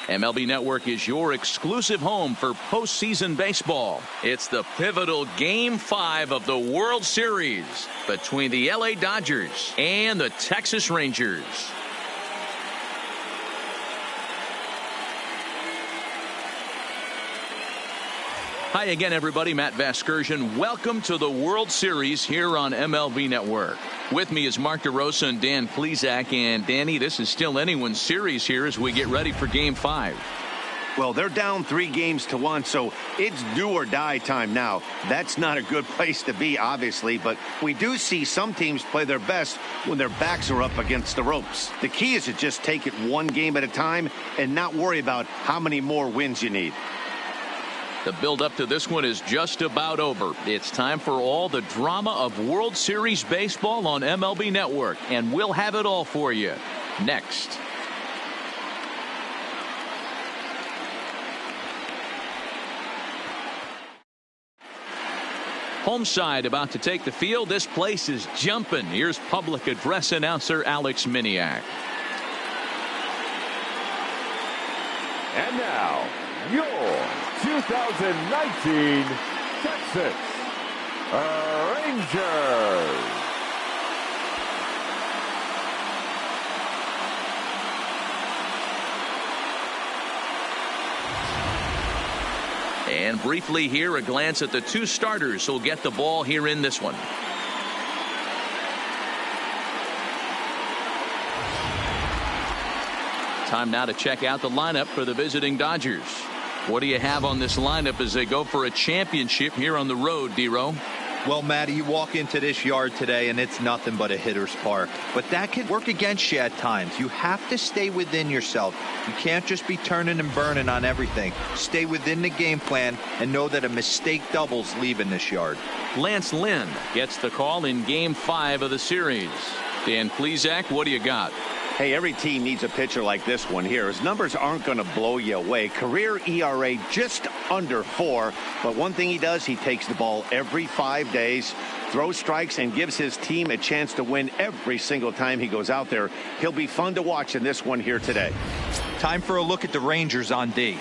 MLB Network is your exclusive home for postseason baseball. It's the pivotal Game 5 of the World Series between the LA Dodgers and the Texas Rangers. Hi again, everybody. Matt Vasgersian. Welcome to the World Series here on MLB Network. With me is Mark DeRosa and Dan Plesac. And Danny, this is still anyone's series here as we get ready for Game 5. Well, they're down 3-1, so it's do or die time now. That's not a good place to be, obviously, but we do see some teams play their best when their backs are up against the ropes. The key is to just take it one game at a time and not worry about how many more wins you need. The build-up to this one is just about over. It's time for all the drama of World Series baseball on MLB Network, and we'll have it all for you next. Home side about to take the field. This place is jumping. Here's public address announcer Alex Miniak. And now, your 2019 Texas Rangers. And briefly here, a glance at the two starters who'll get the ball here in this one. Time now to check out the lineup for the visiting Dodgers. What do you have on this lineup as they go for a championship here on the road, D-Row? Well, Matty, you walk into this yard today and it's nothing but a hitter's park. But that can work against you at times. You have to stay within yourself. You can't just be turning and burning on everything. Stay within the game plan and know that a mistake doubles leaving this yard. Lance Lynn gets the call in Game 5 of the series. Dan Plesac, what do you got? Hey, every team needs a pitcher like this one here. His numbers aren't going to blow you away. Career ERA just under 4. But one thing he does, he takes the ball every 5 days, throws strikes, and gives his team a chance to win every single time he goes out there. He'll be fun to watch in this one here today. Time for a look at the Rangers on D.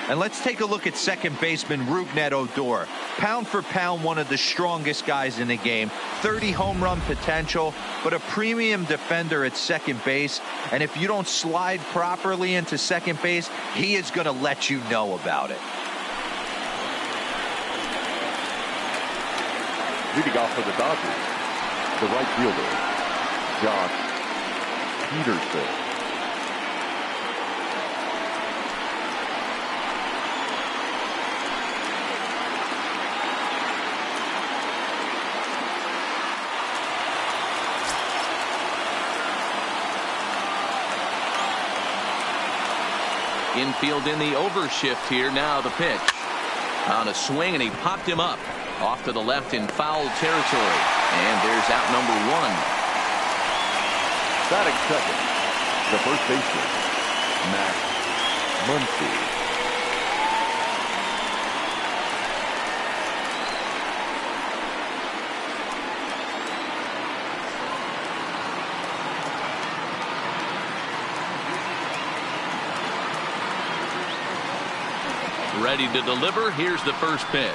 And let's take a look at second baseman Rougned Odor. Pound for pound, one of the strongest guys in the game. 30 home run potential, but a premium defender at second base. And if you don't slide properly into second base, he is going to let you know about it. Leading off for the Dodgers, the right fielder, Josh Peterson. Infield in the overshift here. Now the pitch. On a swing, and he popped him up. Off to the left in foul territory. And there's out number 1. Batting second, the first baseman, Max Muncy. Ready to deliver. Here's the first pitch.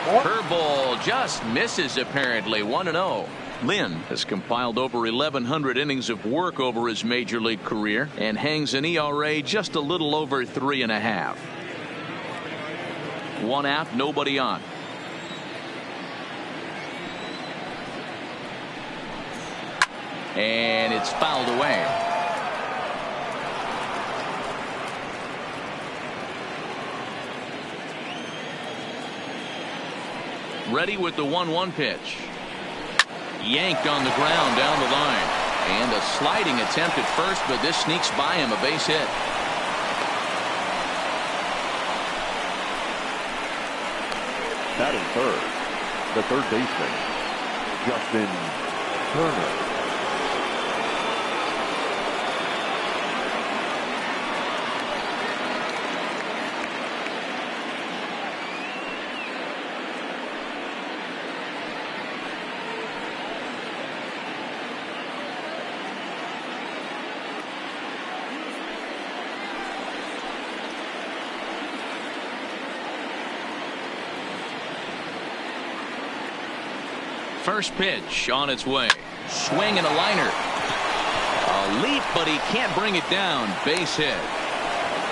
Curveball just misses, apparently. 1-0. Lynn has compiled over 1,100 innings of work over his major league career and hangs an ERA just a little over 3.5. 1 out, nobody on. And it's fouled away. Ready with the 1-1 pitch. Yanked on the ground down the line. And a sliding attempt at first, but this sneaks by him, a base hit. Batting third, the third baseman, Justin Turner. First pitch on its way. Swing and a liner. A leap, but he can't bring it down. Base hit.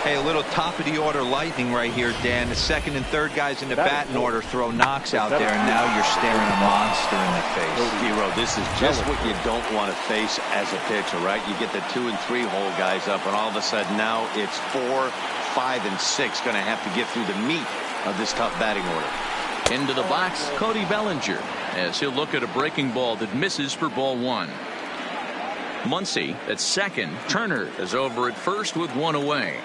Hey, a little top of the order lightning right here, Dan. The second and third guys in the batting order throw knocks out there, and now you're staring a monster in the face. Hero, this is just what you don't want to face as a pitcher, right? You get the 2 and 3 hole guys up, and all of a sudden now it's 4, 5, and 6 going to have to get through the meat of this tough batting order. Into the box, Cody Bellinger, as he'll look at a breaking ball that misses for ball 1. Muncy at second. Turner is over at first with 1 away.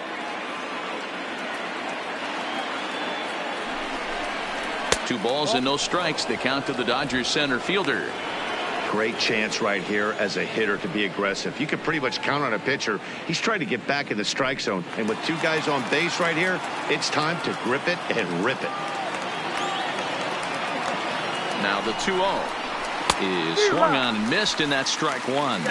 Two balls and no strikes. The count to the Dodgers center fielder. Great chance right here as a hitter to be aggressive. You can pretty much count on a pitcher. He's trying to get back in the strike zone. And with 2 guys on base right here, it's time to grip it and rip it. Now the 2-0 is swung on and missed, and that's strike 1.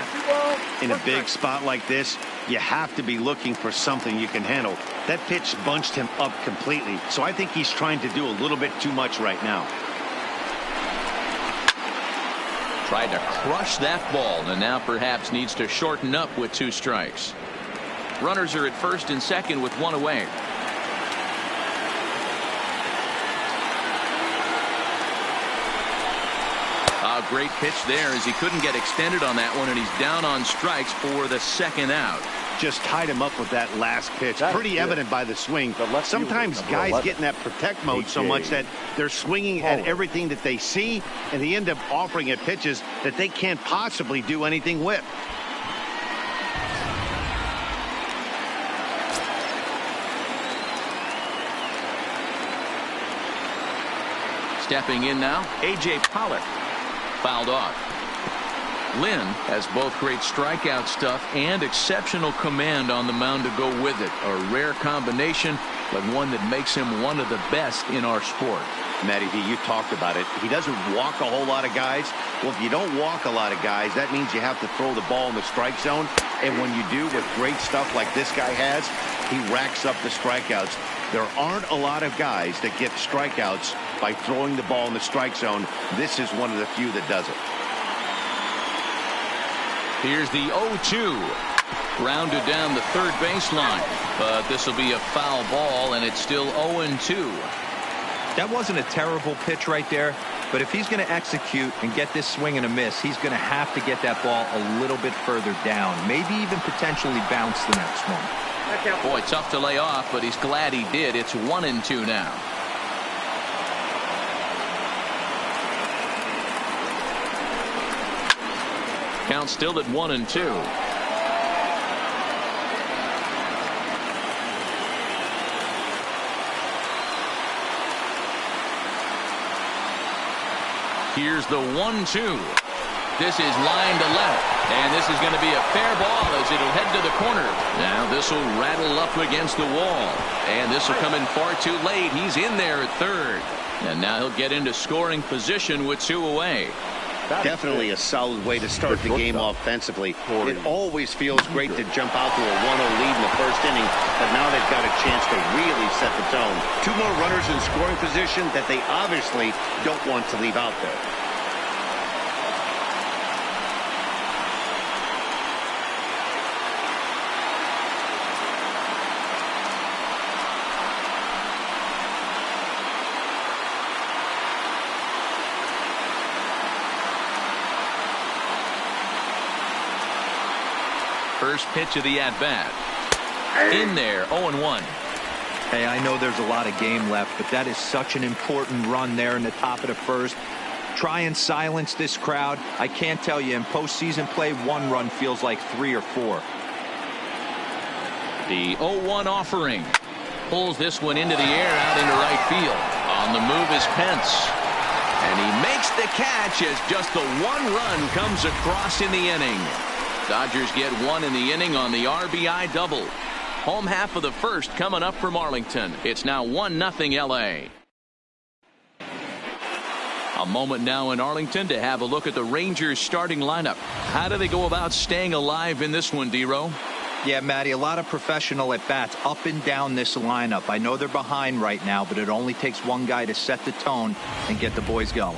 In a big spot like this, you have to be looking for something you can handle. That pitch bunched him up completely, so I think he's trying to do a little bit too much right now. Tried to crush that ball, and now perhaps needs to shorten up with 2 strikes. Runners are at first and second with 1 away. A great pitch there as he couldn't get extended on that one, and he's down on strikes for the second out. Just tied him up with that last pitch. Pretty evident by the swing. Sometimes guys get in that protect mode so much that they're swinging at everything that they see, and they end up offering at pitches that they can't possibly do anything with. Stepping in now, A.J. Pollock. Fouled off. Lynn has both great strikeout stuff and exceptional command on the mound to go with it. A rare combination, but one that makes him one of the best in our sport. Matty V, you talked about it. He doesn't walk a whole lot of guys. Well, if you don't walk a lot of guys, that means you have to throw the ball in the strike zone. And when you do, with great stuff like this guy has, he racks up the strikeouts. There aren't a lot of guys that get strikeouts by throwing the ball in the strike zone. This is one of the few that does it. Here's the 0-2. Grounded down the third baseline, but this will be a foul ball, and it's still 0-2. That wasn't a terrible pitch right there, but if he's going to execute and get this swing and a miss, he's going to have to get that ball a little bit further down, maybe even potentially bounce the next one. Boy, tough to lay off, but he's glad he did. It's 1-2 now. Count still at 1-2. Here's the 1-2. This is line to left, and this is going to be a fair ball as it'll head to the corner. Now this will rattle up against the wall, and this will come in far too late. He's in there at third, and now he'll get into scoring position with 2 away. Definitely a solid way to start the game offensively. It always feels great to jump out to a 1-0 lead in the first inning, but now they've got a chance to really set the tone. 2 more runners in scoring position that they obviously don't want to leave out there. First pitch of the at-bat. In there, 0-1. Hey, I know there's a lot of game left, but that is such an important run there in the top of the first. Try and silence this crowd. I can't tell you, in postseason play, 1 run feels like 3 or 4. The 0-1 offering. Pulls this one into the air out into right field. On the move is Pence. And he makes the catch as just the 1 run comes across in the inning. Dodgers get 1 in the inning on the RBI double. Home half of the first coming up from Arlington. It's now 1-0 LA. A moment now in Arlington to have a look at the Rangers starting lineup. How do they go about staying alive in this one, D-Row? Yeah, Matty, a lot of professional at-bats up and down this lineup. I know they're behind right now, but it only takes one guy to set the tone and get the boys going.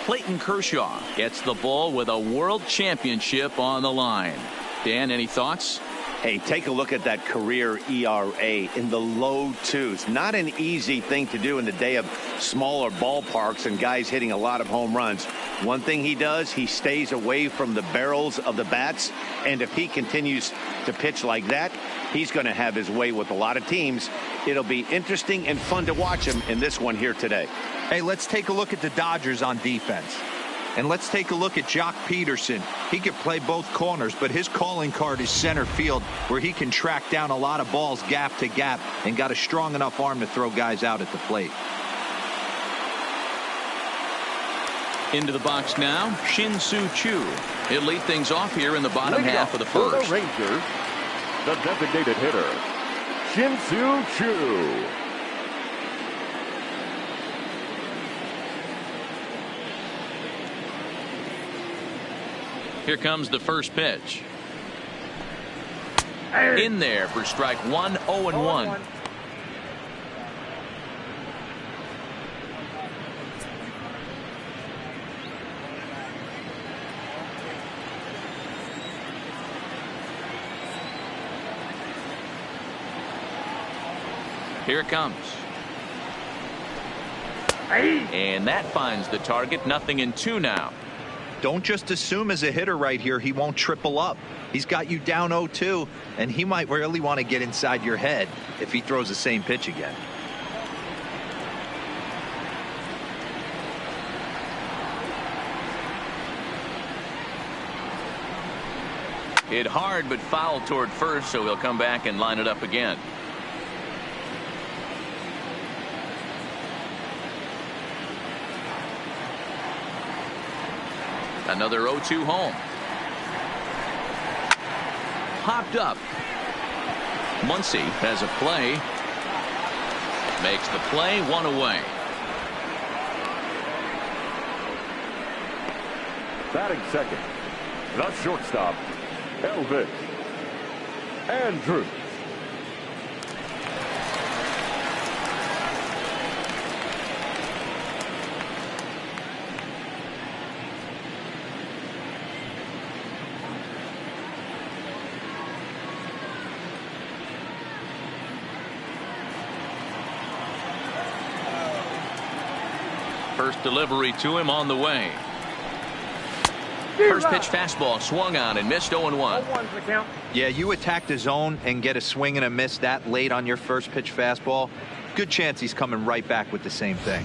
Clayton Kershaw gets the ball with a world championship on the line. Dan, any thoughts? Hey, take a look at that career ERA in the low twos. Not an easy thing to do in the day of smaller ballparks and guys hitting a lot of home runs. One thing he does, he stays away from the barrels of the bats. And if he continues to pitch like that, he's going to have his way with a lot of teams. It'll be interesting and fun to watch him in this one here today. Hey, let's take a look at the Dodgers on defense. And let's take a look at Jock Peterson. He can play both corners, but his calling card is center field, where he can track down a lot of balls gap to gap and got a strong enough arm to throw guys out at the plate. Into the box now, Shin-Soo Choo. He'll lead things off here in the bottom half of the first. For the Rangers, the designated hitter, Shin-Soo Choo. Here comes the first pitch. In there for strike one, 0-1. Here it comes. And that finds the target. 0-2 now. Don't just assume as a hitter right here he won't triple up. He's got you down 0-2, and he might really want to get inside your head if he throws the same pitch again. Hit hard but foul toward first, so he'll come back and line it up again. Another 0-2 home. Popped up. Muncy has a play. Makes the play, 1 away. Batting second, the shortstop, Elvis Andrews. First delivery to him on the way. First pitch fastball swung on and missed. 0-1. Yeah, you attack the zone and get a swing and a miss that late on your first pitch fastball. Good chance he's coming right back with the same thing.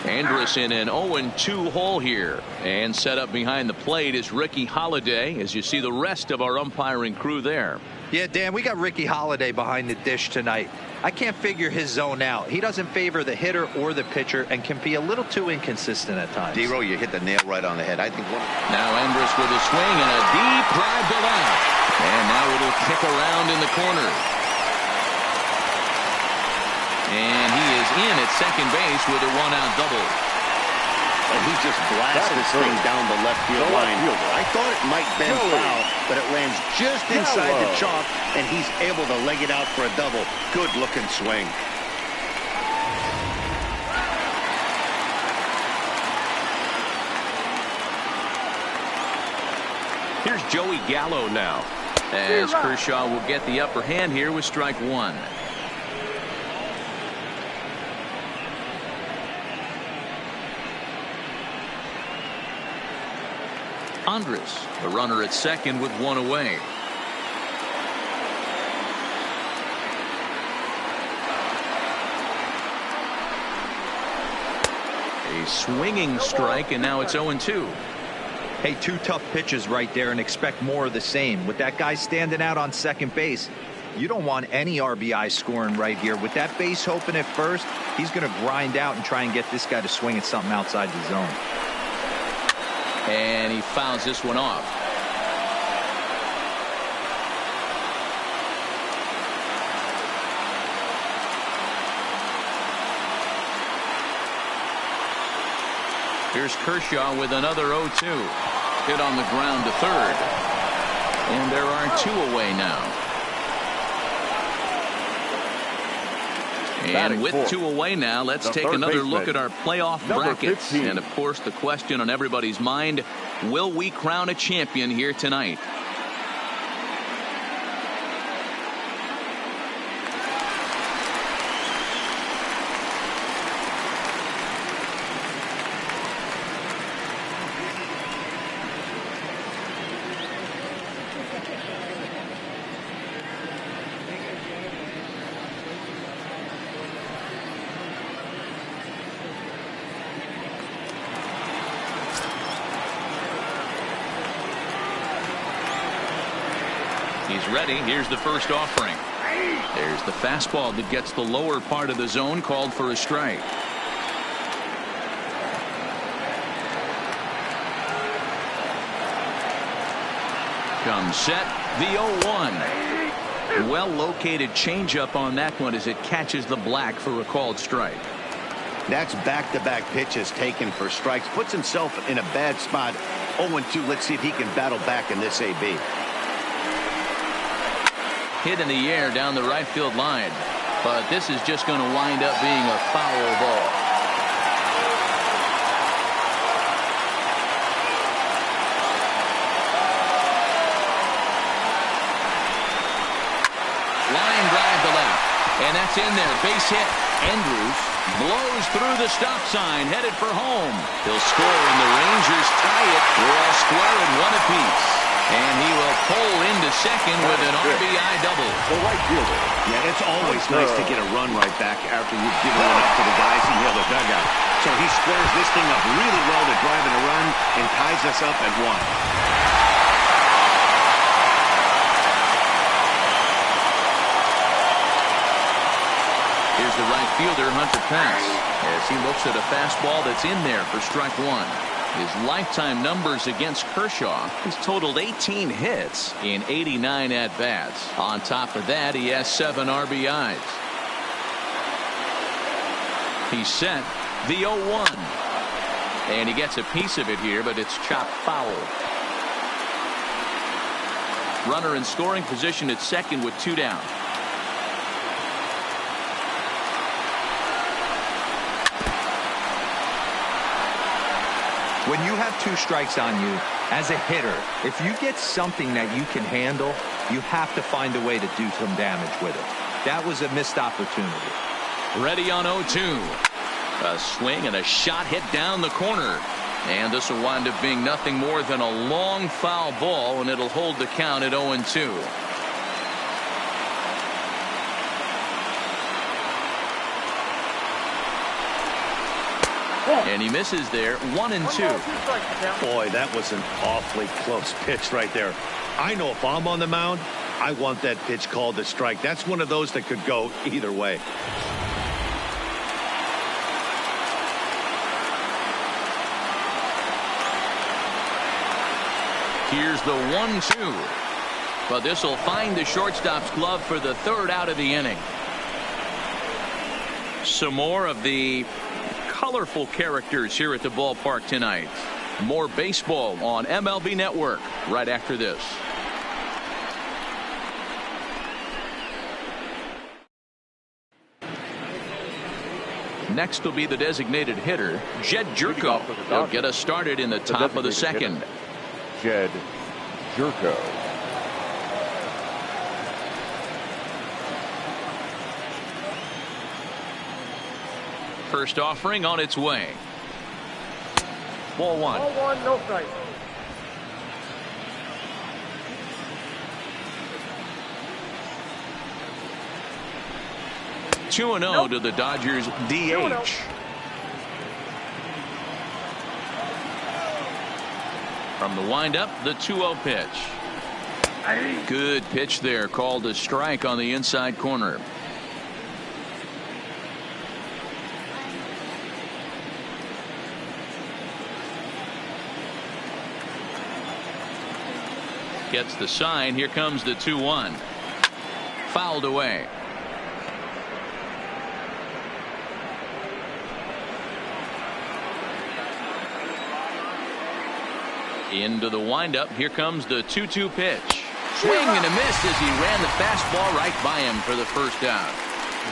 Andrus in an 0-2 hole here, and set up behind the plate is Ricky Holiday, as you see the rest of our umpiring crew there. Yeah, Dan, we got Ricky Holiday behind the dish tonight. I can't figure his zone out. He doesn't favor the hitter or the pitcher and can be a little too inconsistent at times. D-Row, you hit the nail right on the head. I think one. Now Andrus with a swing and a deep drive to left, and now it'll kick around in the corner. And he is in at second base with a 1-out double. And he just blasts this thing down the left field line. I thought it might bend foul, but it lands just inside the chalk, and he's able to leg it out for a double. Good looking swing. Here's Joey Gallo now, as Kershaw will get the upper hand here with strike one. Andrus, the runner at second with 1 away. A swinging strike, and now it's 0-2. Hey, 2 tough pitches right there, and expect more of the same. With that guy standing out on second base, you don't want any RBI scoring right here. With that base open at first, he's going to grind out and try and get this guy to swing at something outside the zone. And he fouls this one off. Here's Kershaw with another 0-2. Hit on the ground to third. And there are 2 away now. And with 2 away now, let's take another look at our playoff brackets. 15. And, of course, the question on everybody's mind, will we crown a champion here tonight? He's ready. Here's the first offering. There's the fastball that gets the lower part of the zone, called for a strike. Comes set. The 0-1. Well located changeup on that one as it catches the black for a called strike. That's back-to-back pitches taken for strikes. Puts himself in a bad spot. 0-2. Let's see if he can battle back in this AB. Hit in the air down the right field line, but this is just going to wind up being a foul ball. Line drive to left, and that's in there. Base hit. Andrews blows through the stop sign, headed for home. He'll score, and the Rangers tie it. We're all square at 1 apiece. And he will pull into second with an RBI double. The right fielder. Yeah, it's always nice to get a run right back after you've given it up to the guys in the other dugout. So he squares this thing up really well to drive in a run and ties us up at 1. Here's the right fielder, Hunter Pence, as he looks at a fastball that's in there for strike 1. His lifetime numbers against Kershaw, he's totaled 18 hits in 89 at-bats. On top of that, he has 7 RBIs. He's set. The 0-1. And he gets a piece of it here, but it's chopped foul. Runner in scoring position at second with 2 down. When you have 2 strikes on you, as a hitter, if you get something that you can handle, you have to find a way to do some damage with it. That was a missed opportunity. Ready on 0-2. A swing and a shot hit down the corner. And this will wind up being nothing more than a long foul ball, and it'll hold the count at 0-2. And he misses there. 1-2. Boy, that was an awfully close pitch right there. I know if I'm on the mound, I want that pitch called a strike. That's one of those that could go either way. Here's the 1-2. But this will find the shortstop's glove for the 3rd out of the inning. Some more of the colorful characters here at the ballpark tonight. More baseball on MLB Network right after this. Next will be the designated hitter, Jed Jerko. He'll get us started in the top of the second. Jed Jerko. First offering on its way. Ball 1. Ball 1, no strike. Two 2-0 to the Dodgers DH. From the windup, the 2-0 pitch. Good pitch there, called a strike on the inside corner. Gets the sign. Here comes the 2-1. Fouled away. Into the windup. Here comes the 2-2 pitch. Swing and a miss as he ran the fastball right by him for the first out.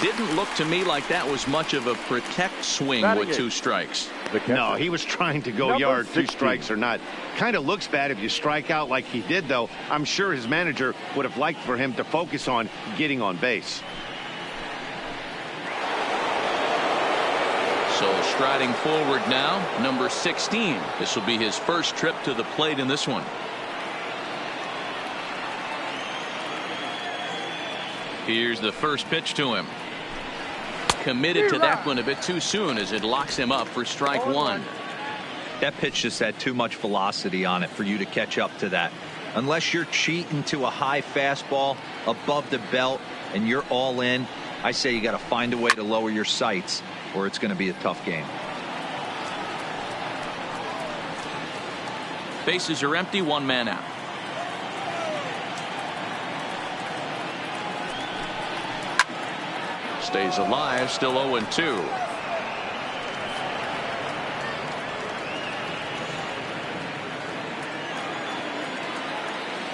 Didn't look to me like that was much of a protect swing with 2 strikes. No, he was trying to go yard, 2 strikes or not. Kind of looks bad if you strike out like he did, though. I'm sure his manager would have liked for him to focus on getting on base. So striding forward now, number 16. This will be his first trip to the plate in this one. Here's the first pitch to him. Committed to that one a bit too soon as it locks him up for strike 1. That pitch just had too much velocity on it for you to catch up to that. Unless you're cheating to a high fastball above the belt and you're all in, I say you got to find a way to lower your sights or it's going to be a tough game. Bases are empty, 1 man out. Stays alive, still 0-2.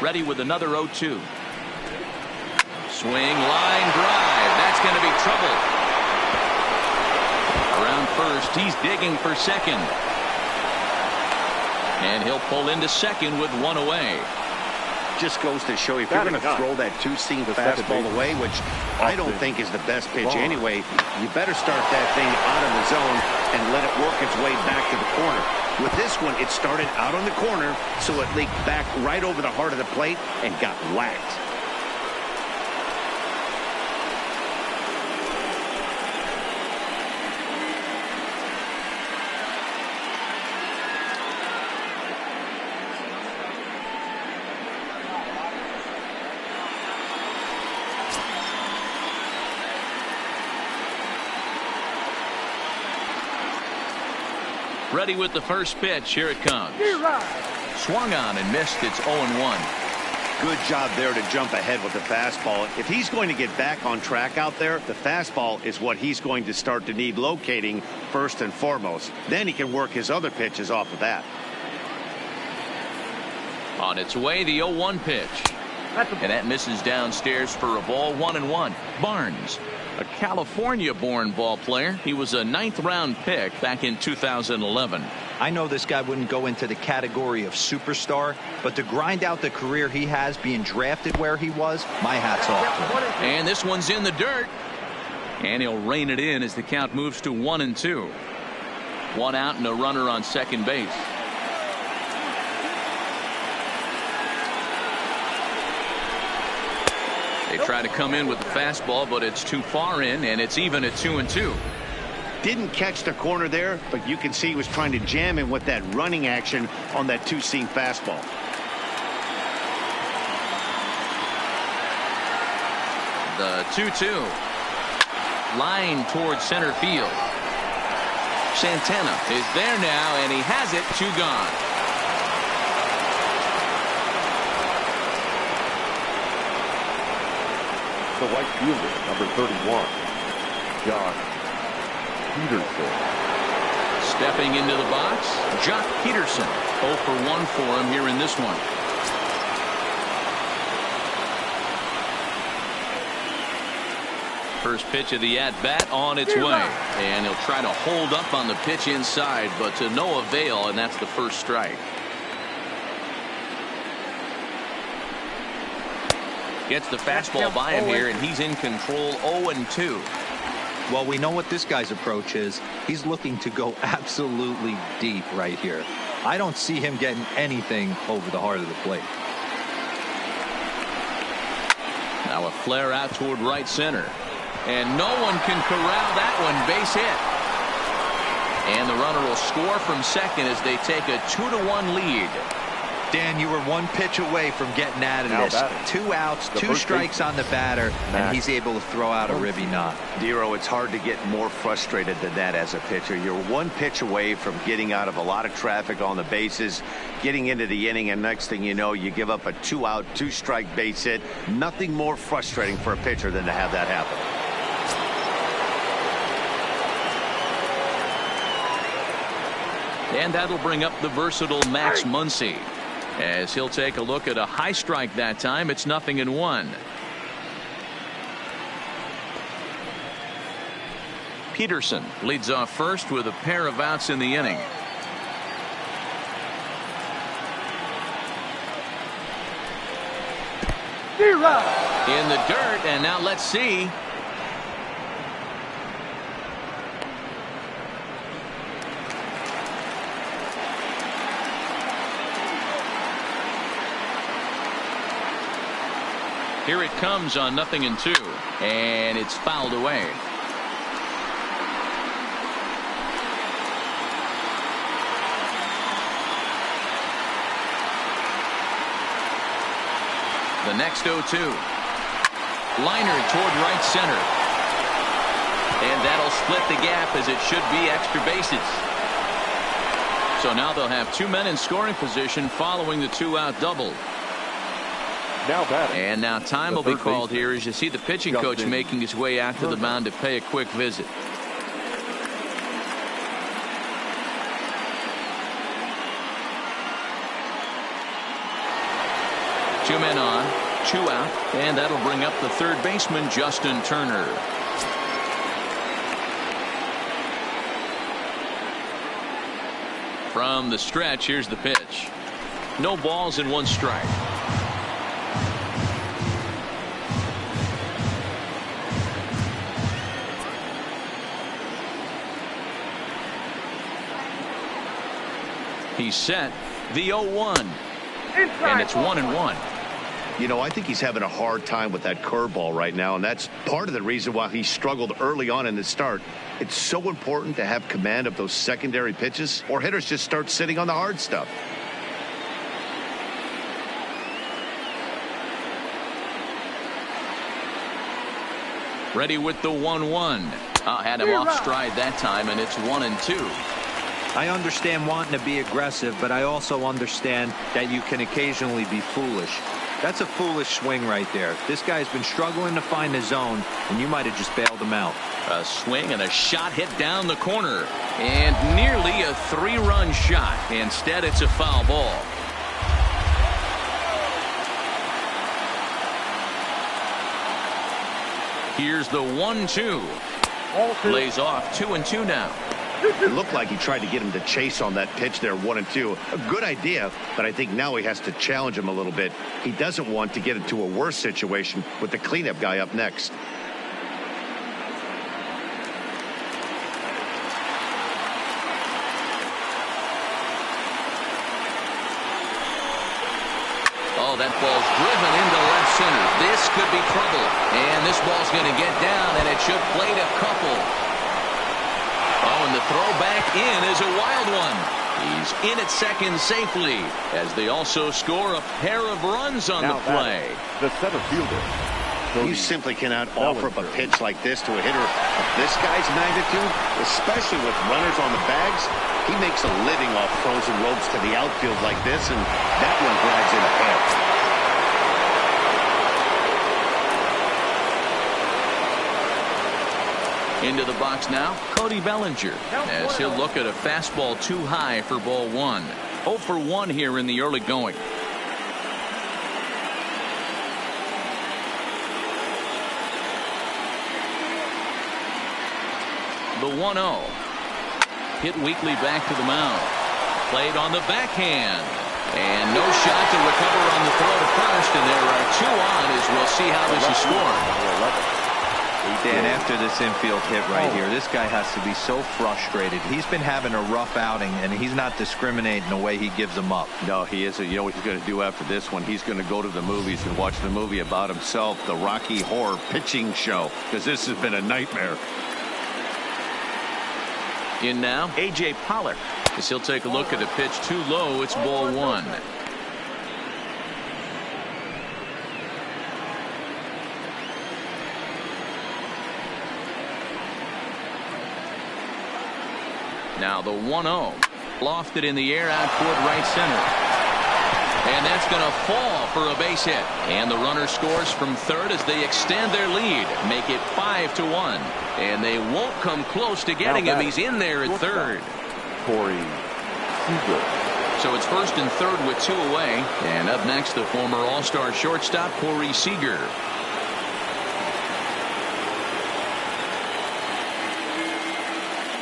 Ready with another 0-2. Swing, line drive. That's going to be trouble. Around first, he's digging for second. And he'll pull into second with 1 away. Just goes to show you, if you're going to throw that 2-seam fastball away, which I don't think is the best pitch anyway, you better start that thing out of the zone and let it work its way back to the corner. With this one, it started out on the corner, so it leaked back right over the heart of the plate and got whacked. Ready with the first pitch. Here it comes. Swung on and missed. It's 0-1. Good job there to jump ahead with the fastball. If he's going to get back on track out there, the fastball is what he's going to start to need locating first and foremost. Then he can work his other pitches off of that. On its way, the 0-1 pitch. And that misses downstairs for a ball. 1-1. Barnes, a California-born ball player. He was a 9th-round pick back in 2011. I know this guy wouldn't go into the category of superstar, but to grind out the career he has being drafted where he was, my hat's off to him. And this one's in the dirt. And he'll rein it in as the count moves to 1-2. 1 out and a runner on second base. They try to come in with the fastball, but it's too far in, and it's even at 2-2. Didn't catch the corner there, but you can see he was trying to jam him with that running action on that 2-seam fastball. The 2-2. Line towards center field. Santana is there now, and he has it. 2 gone. The right fielder, number 31, Josh Peterson. Stepping into the box, Josh Peterson. 0 for 1 for him here in this one. First pitch of the at-bat on its way. And he'll try to hold up on the pitch inside, but to no avail, and that's the first strike. Gets the fastball by him here, and he's in control. 0-2. Well, we know what this guy's approach is. He's looking to go absolutely deep right here. I don't see him getting anything over the heart of the plate. Now a flare out toward right center. And no one can corral that one. Base hit. And the runner will score from second as they take a 2-1 lead. Dan, you were 1 pitch away from getting out of this. 2 outs, 2 strikes on the batter, and he's able to throw out a ribby knot. Dero, it's hard to get more frustrated than that as a pitcher. You're 1 pitch away from getting out of a lot of traffic on the bases, getting into the inning, and next thing you know, you give up a 2-out, 2-strike base hit. Nothing more frustrating for a pitcher than to have that happen. And that'll bring up the versatile Max Muncy. As he'll take a look at a high strike that time. It's 0-1. Peterson leads off first with a pair of outs in the inning. In the dirt, and now let's see. Here it comes on 0-2, and it's fouled away. The next 0-2. Liner toward right center. And that'll split the gap, as it should be extra bases. So now they'll have 2 men in scoring position following the 2-out double. Now batting. And now time will be called here as you see the pitching coach making his way out to the mound to pay a quick visit. Two men on, 2 out, and that'll bring up the third baseman, Justin Turner. From the stretch, here's the pitch. No balls and 1 strike. He's set. The 0-1. And it's 1-1. You know, I think he's having a hard time with that curveball right now, and that's part of the reason why he struggled early on in the start. It's so important to have command of those secondary pitches, or hitters just start sitting on the hard stuff. Ready with the 1-1. Had him off stride that time, and it's 1-2. I understand wanting to be aggressive, but I also understand that you can occasionally be foolish. That's a foolish swing right there. This guy's been struggling to find the zone, and you might have just bailed him out. A swing and a shot hit down the corner, and nearly a 3-run shot. Instead, it's a foul ball. Here's the 1-2. Lays off 2-2 now. It looked like he tried to get him to chase on that pitch there, 1-2. A good idea, but I think now he has to challenge him a little bit. He doesn't want to get into a worse situation with the cleanup guy up next. Oh, that ball's driven into left center. This could be trouble. And this ball's going to get down, and it should plate a couple. Oh, and the throw back in is a wild one. He's in at second safely, as they also score a pair of runs on the play. The center fielder. You simply cannot offer up a pitch like this to a hitter of this guy's magnitude, especially with runners on the bags. He makes a living off frozen ropes to the outfield like this, and that one drives in ahead. Into the box now, Cody Bellinger, as he'll look at a fastball too high for ball 1. 0 for 1 here in the early going. The 1-0. Hit weakly back to the mound. Played on the backhand. And no shot to recover on the throw to first, and there are 2 on as we'll see how this is scored. Dan, after this infield hit right here, this guy has to be so frustrated. He's been having a rough outing, and he's not discriminating the way he gives them up. No, he isn't. You know what he's going to do after this one? He's going to go to the movies and watch the movie about himself, the Rocky Horror Pitching Show, because this has been a nightmare. In now, A.J. Pollock, as he'll take a look at a pitch too low. It's ball 1. Now the 1-0. Lofted in the air out toward right center. And that's going to fall for a base hit. And the runner scores from third as they extend their lead. Make it 5-1. And they won't come close to getting him. He's in there at third. So it's first and third with 2 away. And up next, the former All-Star shortstop, Corey Seager.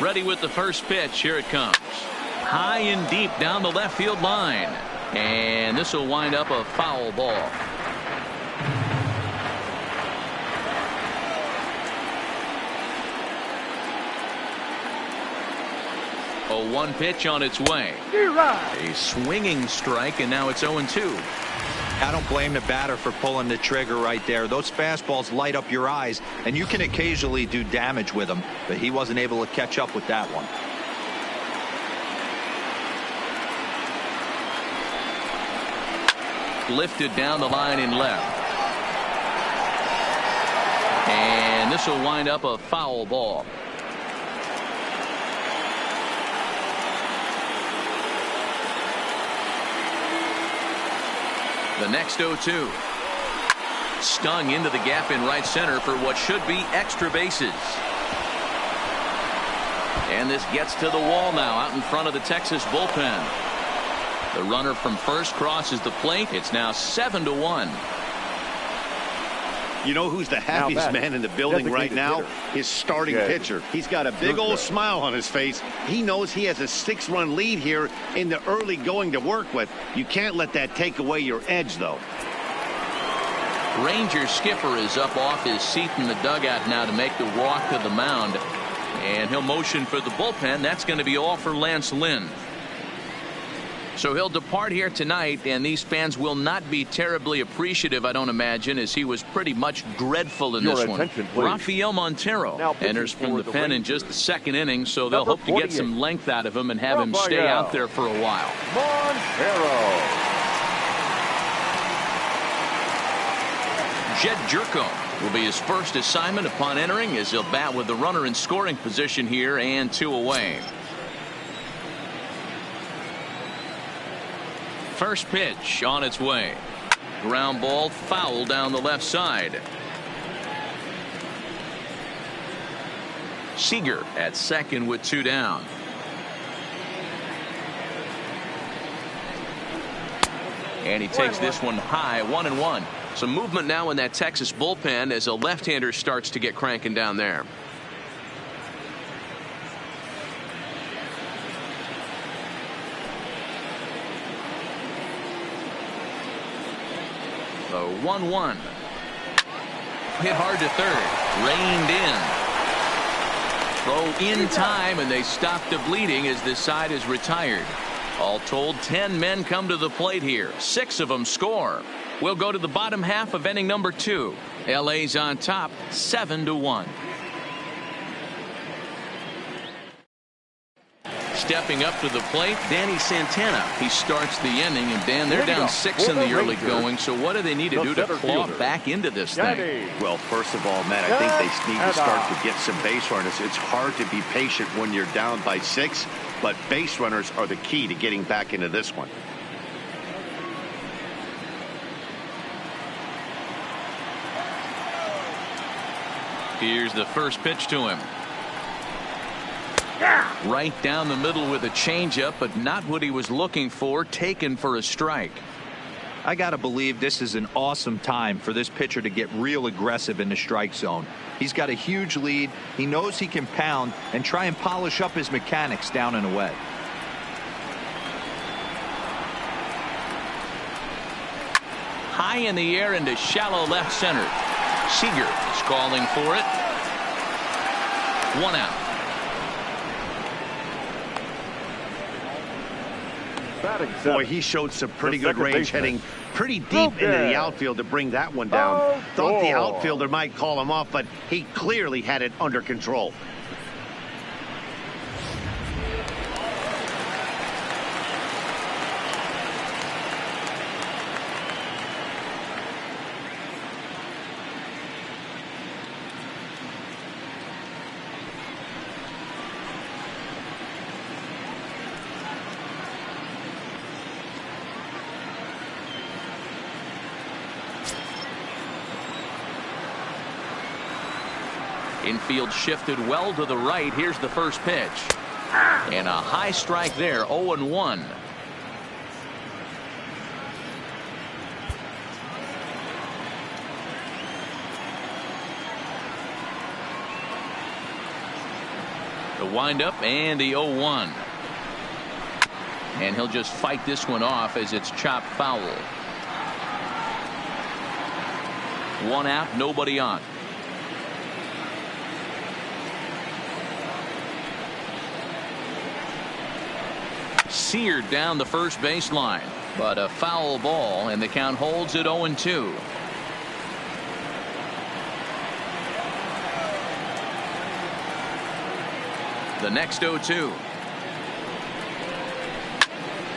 Ready with the first pitch. Here it comes. High and deep down the left field line. And this will wind up a foul ball. A 1 pitch on its way. A swinging strike, and now it's 0-2. I don't blame the batter for pulling the trigger right there. Those fastballs light up your eyes, and you can occasionally do damage with them, but he wasn't able to catch up with that one. Lifted down the line in left. And this will wind up a foul ball. The next 0-2. Stung into the gap in right center for what should be extra bases. And this gets to the wall now out in front of the Texas bullpen. The runner from first crosses the plate. It's now 7-1. You know who's the happiest man in the building right now? His starting pitcher. He's got a big old smile on his face. He knows he has a 6-run lead here in the early going to work with. You can't let that take away your edge, though. Ranger skipper is up off his seat in the dugout now to make the walk to the mound. And he'll motion for the bullpen. That's going to be all for Lance Lynn. So he'll depart here tonight, and these fans will not be terribly appreciative, I don't imagine, as he was pretty much dreadful in this one. Rafael Montero enters from the pen in just the second inning, so they'll hope to get some length out of him and have him stay out there for a while. Montero. Jed Jerko will be his first assignment upon entering, as he'll bat with the runner in scoring position here and 2 away. First pitch on its way. Ground ball foul down the left side. Seager at second with 2 down. And he takes this one high, 1-1. Some movement now in that Texas bullpen as a left-hander starts to get cranking down there. The 1-1. Hit hard to third. Reined in. Throw in time, and they stop the bleeding as this side is retired. All told, 10 men come to the plate here. 6 of them score. We'll go to the bottom half of inning number 2. LA's on top, 7-1. Stepping up to the plate, Danny Santana. He starts the inning, and Dan, they're down 6 in the early going. So what do they need to do to claw back into this thing? Well, first of all, Matt, I think they need to start to get some base runners. It's hard to be patient when you're down by 6, but base runners are the key to getting back into this one. Here's the first pitch to him. Right down the middle with a changeup, but not what he was looking for. Taken for a strike. I got to believe this is an awesome time for this pitcher to get real aggressive in the strike zone. He's got a huge lead. He knows he can pound and try and polish up his mechanics down and away. High in the air into shallow left center. Seager is calling for it. 1 out. Boy, he showed some pretty good range, heading pretty deep into the outfield to bring that one down. Thought the outfielder might call him off, but he clearly had it under control. Infield shifted well to the right. Here's the first pitch. And a high strike there. 0-1. The windup and the 0-1. And he'll just fight this one off as it's chopped foul. One out, nobody on. Seared down the first baseline, but a foul ball, and the count holds at 0-2. The next 0-2.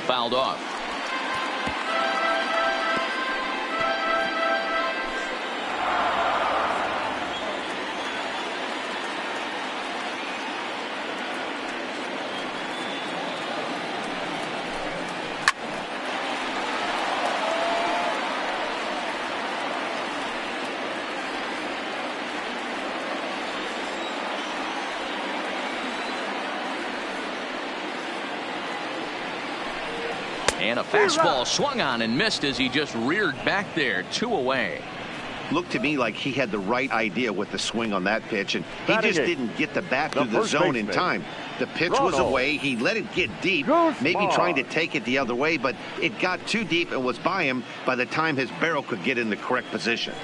Fouled off. And a fastball swung on and missed as he just reared back there. 2 away. Looked to me like he had the right idea with the swing on that pitch, and he just didn't get the bat through the zone in time. The pitch was away. He let it get deep, maybe trying to take it the other way, but it got too deep and was by him by the time his barrel could get in the correct position.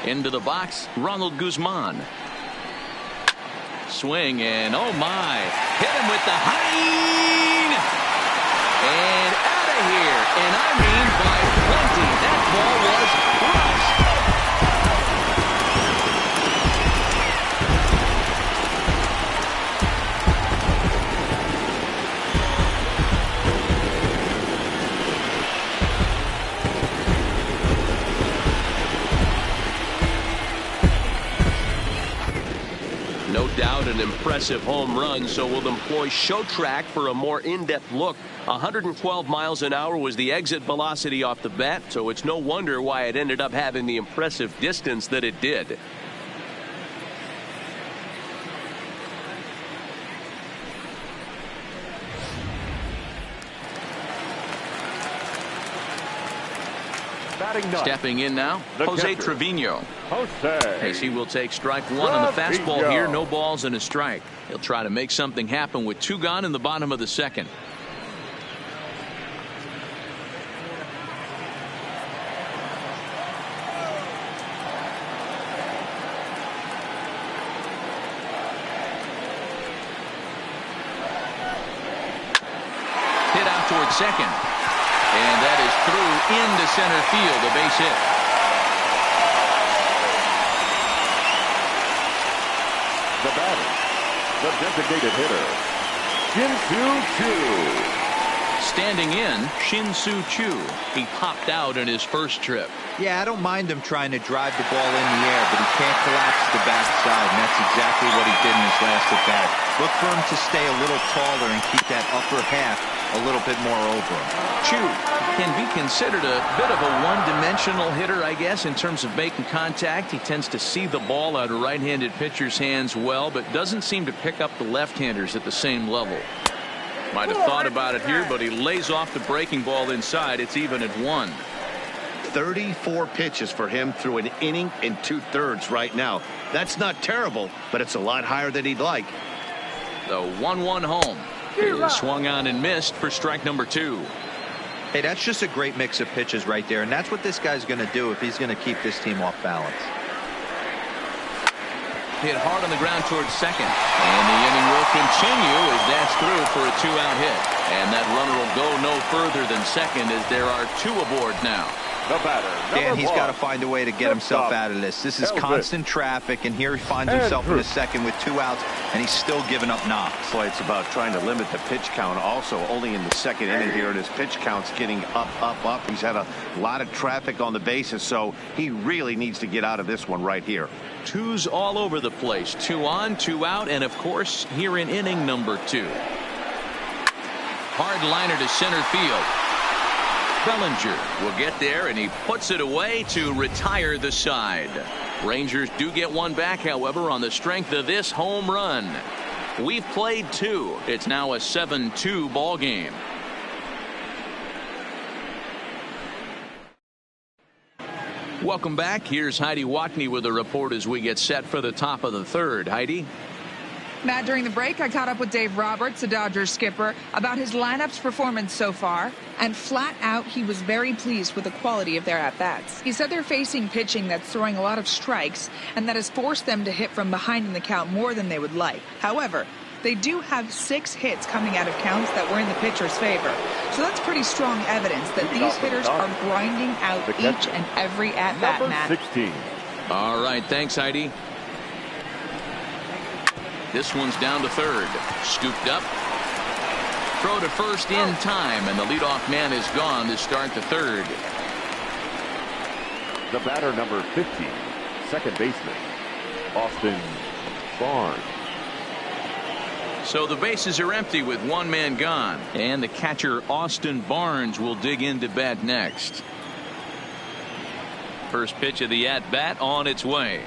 Into the box, Ronald Guzman. Swing and oh my, hit him with the high and out of here, and I mean by plenty. That ball was crushed. No doubt an impressive home run, so we'll employ ShowTrack for a more in-depth look. 112 miles an hour was the exit velocity off the bat, so it's no wonder why it ended up having the impressive distance that it did. Stepping in now, Jose Trevino. As he will take strike one on the fastball here. No balls and a strike. He'll try to make something happen with 2 gone in the bottom of the second. Hit out towards second. And that is through into center field, a base hit. The batter, the designated hitter, Shin-Soo Choo. Standing in, Shin-Soo Choo. He popped out in his first trip. Yeah, I don't mind him trying to drive the ball in the air, but he can't collapse the backside, and that's exactly what he did in his last at bat. Look for him to stay a little taller and keep that upper half a little bit more over him. Choo can be considered a bit of a one-dimensional hitter, I guess, in terms of making contact. He tends to see the ball out of right-handed pitchers' hands well, but doesn't seem to pick up the left-handers at the same level. Might have thought about it here, but he lays off the breaking ball inside. It's even at 1. 34 pitches for him through an inning and 2/3 right now. That's not terrible, but it's a lot higher than he'd like. The 1-1 home is swung on and missed for strike number 2. Hey, that's just a great mix of pitches right there, and that's what this guy's going to do if he's going to keep this team off balance. Hit hard on the ground towards second, and the inning will continue as that's through for a 2-out hit, and that runner will go no further than second as there are 2 aboard now. The batter, Dan, he's got to find a way to get himself out of this. This is constant traffic, and here he finds himself in a second with 2 outs, and he's still giving up knocks. So it's about trying to limit the pitch count also only in the second inning here, and his pitch count's getting up. He's had a lot of traffic on the bases, so he really needs to get out of this one right here. 2s all over the place. 2 on, 2 out, and of course here in inning number 2. Hard liner to center field. Bellinger will get there, and he puts it away to retire the side. Rangers do get one back, however, on the strength of this home run. We've played 2. It's now a 7-2 ball game. Welcome back. Here's Heidi Watney with a report as we get set for the top of the third. Heidi? Matt, during the break, I caught up with Dave Roberts, the Dodgers skipper, about his lineup's performance so far. And flat out, he was very pleased with the quality of their at-bats. He said they're facing pitching that's throwing a lot of strikes, and that has forced them to hit from behind in the count more than they would like. However, they do have 6 hits coming out of counts that were in the pitcher's favor. So that's pretty strong evidence that these hitters are grinding out each and every at-bat, Matt. 16. All right, thanks, Heidi. This one's down to third. Scooped up. Throw to first in time, and the leadoff man is gone to start the third. The batter, number 15, second baseman, Austin Barnes. So the bases are empty with one man gone, and the catcher Austin Barnes will dig into bat next. First pitch of the at-bat on its way.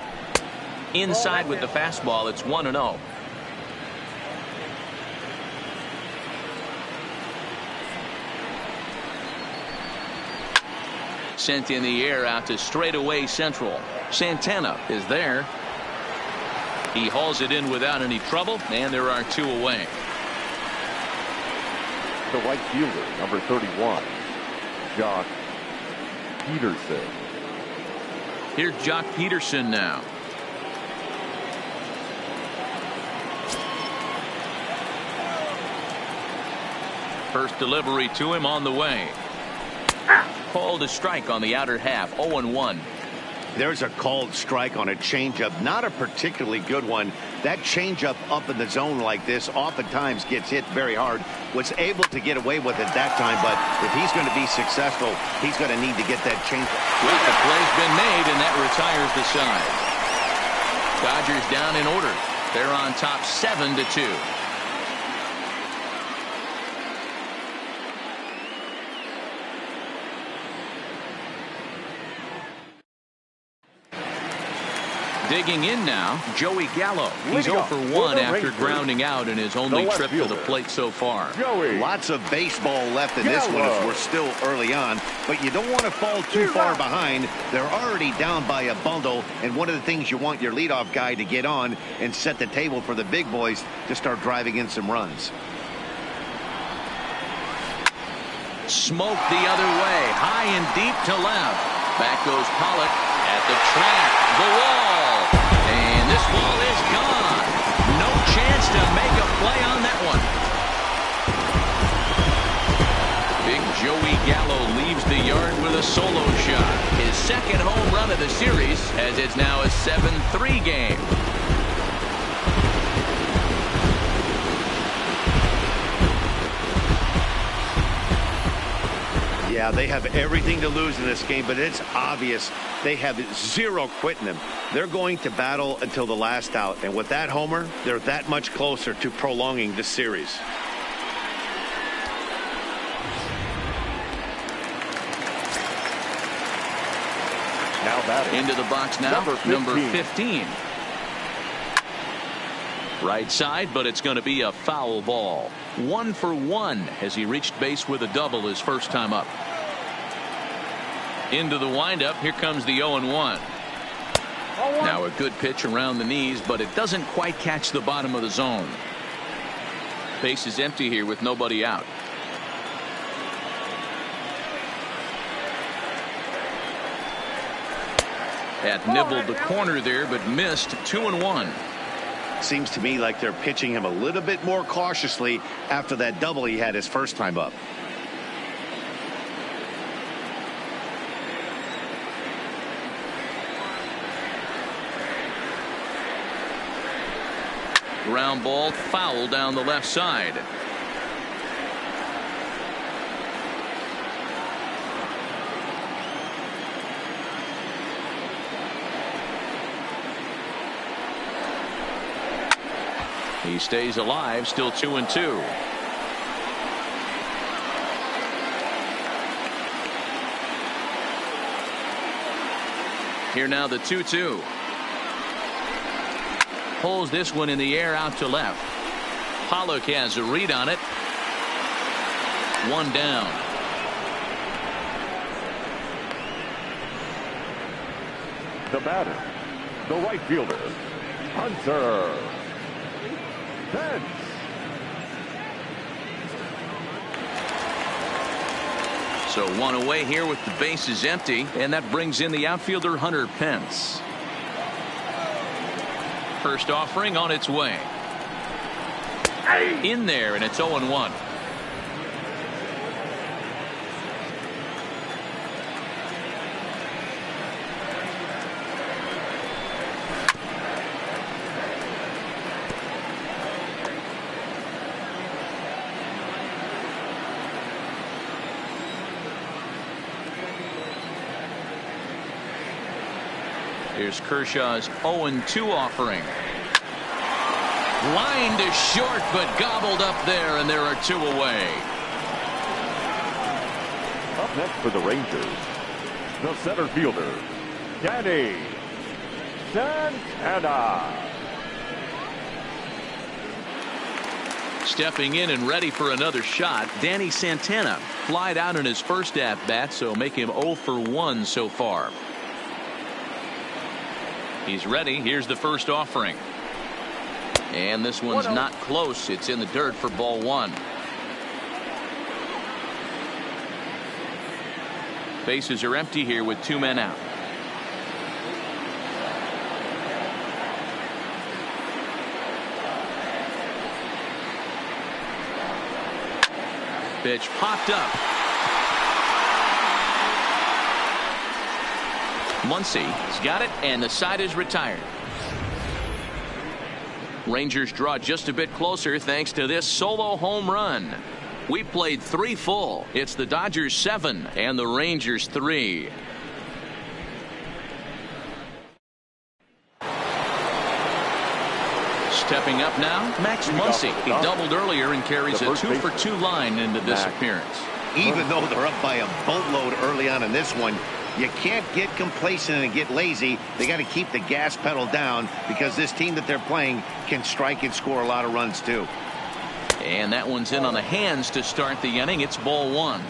Inside with the fastball. It's 1-0. Sent in the air out to straightaway central. Santana is there. He hauls it in without any trouble, and there are 2 away. The right fielder, number 31, Jock Peterson. Here's Jock Peterson now. First delivery to him on the way. Called a strike on the outer half. 0-1. There's a called strike on a changeup, not a particularly good one. That changeup up in the zone like this oftentimes gets hit very hard. Was able to get away with it that time, but if he's going to be successful, he's going to need to get that changeup. Well, the play's been made, and that retires the side. Dodgers down in order. They're on top 7-2. Digging in now, Joey Gallo. He's 0 for 1 after grounding out in his only trip to the plate so far. Lots of baseball left in this one as we're still early on, but you don't want to fall too far behind. They're already down by a bundle, and one of the things you want your leadoff guy to get on and set the table for the big boys to start driving in some runs. Smoked the other way, high and deep to left. Back goes Pollock at the track, the wall. And this ball is gone. No chance to make a play on that one. Big Joey Gallo leaves the yard with a solo shot. His second home run of the series, as it's now a 7-3 game. Yeah, they have everything to lose in this game, but it's obvious they have zero quitting them. They're going to battle until the last out, and with that homer, they're that much closer to prolonging this series. Now batting. Into the box now, number 15. Right side, but it's going to be a foul ball. 1 for 1 as he reached base with a double his first time up. Into the windup. Here comes the 0-1. Now a good pitch around the knees, but it doesn't quite catch the bottom of the zone. Base is empty here with nobody out. Had nibbled the corner there, but missed. 2-1. Seems to me like they're pitching him a little bit more cautiously after that double he had his first time up. Ground ball, foul down the left side. He stays alive, still 2-2. Here now the 2-2. Pulls this one in the air out to left. Pollock has a read on it. 1 down. The batter, the right fielder, Hunter Pence. So one away here with the bases empty, and that brings in the outfielder Hunter Pence. First offering on its way. In there, and it's 0-1. Here's Kershaw's 0-2 offering. Line to short, but gobbled up there, and there are 2 away. Up next for the Rangers, the center fielder, Danny Santana. Stepping in and ready for another shot, Danny Santana flied out in his first at-bat, so make him 0 for 1 so far. He's ready. Here's the first offering. And this one's not close. It's in the dirt for ball 1. Bases are empty here with 2 men out. Pitch popped up. Muncy's got it, and the side is retired. Rangers draw just a bit closer thanks to this solo home run. We played 3 full. It's the Dodgers 7 and the Rangers 3. Stepping up now, Max Muncy. He doubled earlier and carries a 2-for-2 line into this appearance. Even though they're up by a boatload early on in this one, you can't get complacent and get lazy. They got to keep the gas pedal down because this team that they're playing can strike and score a lot of runs too. And that one's in on the hands to start the inning. It's ball 1.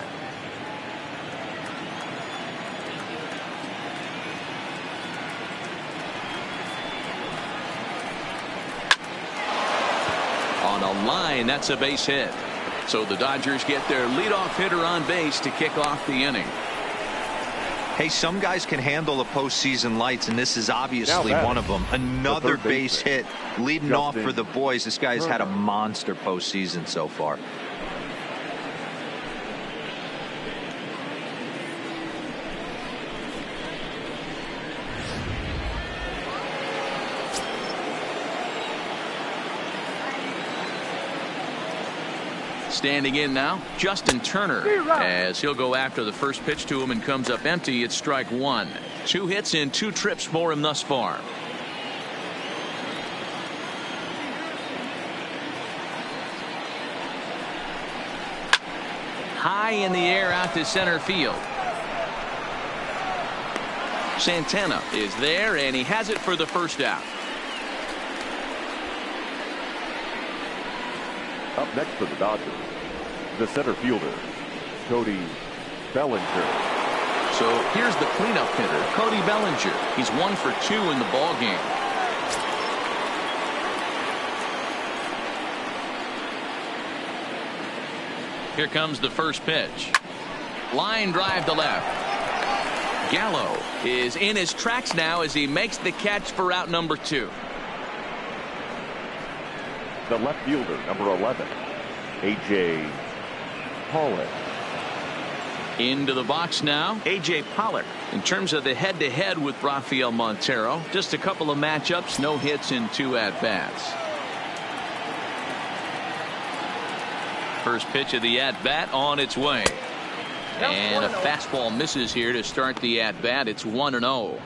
On a line, that's a base hit. So the Dodgers get their leadoff hitter on base to kick off the inning. Hey, some guys can handle the postseason lights, and this is obviously one of them. Another base hit leading off for the boys. This guy's had a monster postseason so far. Standing in now, Justin Turner, as he'll go after the first pitch to him and comes up empty. It's strike 1. 2 hits in 2 trips for him thus far. High in the air out to center field. Santana is there, and he has it for the first out. Up next for the Dodgers, the center fielder, Cody Bellinger. So here's the cleanup hitter, Cody Bellinger. He's 1 for 2 in the ball game. Here comes the first pitch. Line drive to left. Gallo is in his tracks now as he makes the catch for out number 2. The left fielder, number 11, A.J. Pollock. Into the box now, A.J. Pollock. In terms of the head-to-head with Rafael Montero, just a couple of matchups, no hits in 2 at-bats. First pitch of the at-bat on its way. And a fastball misses here to start the at-bat. It's 1-0.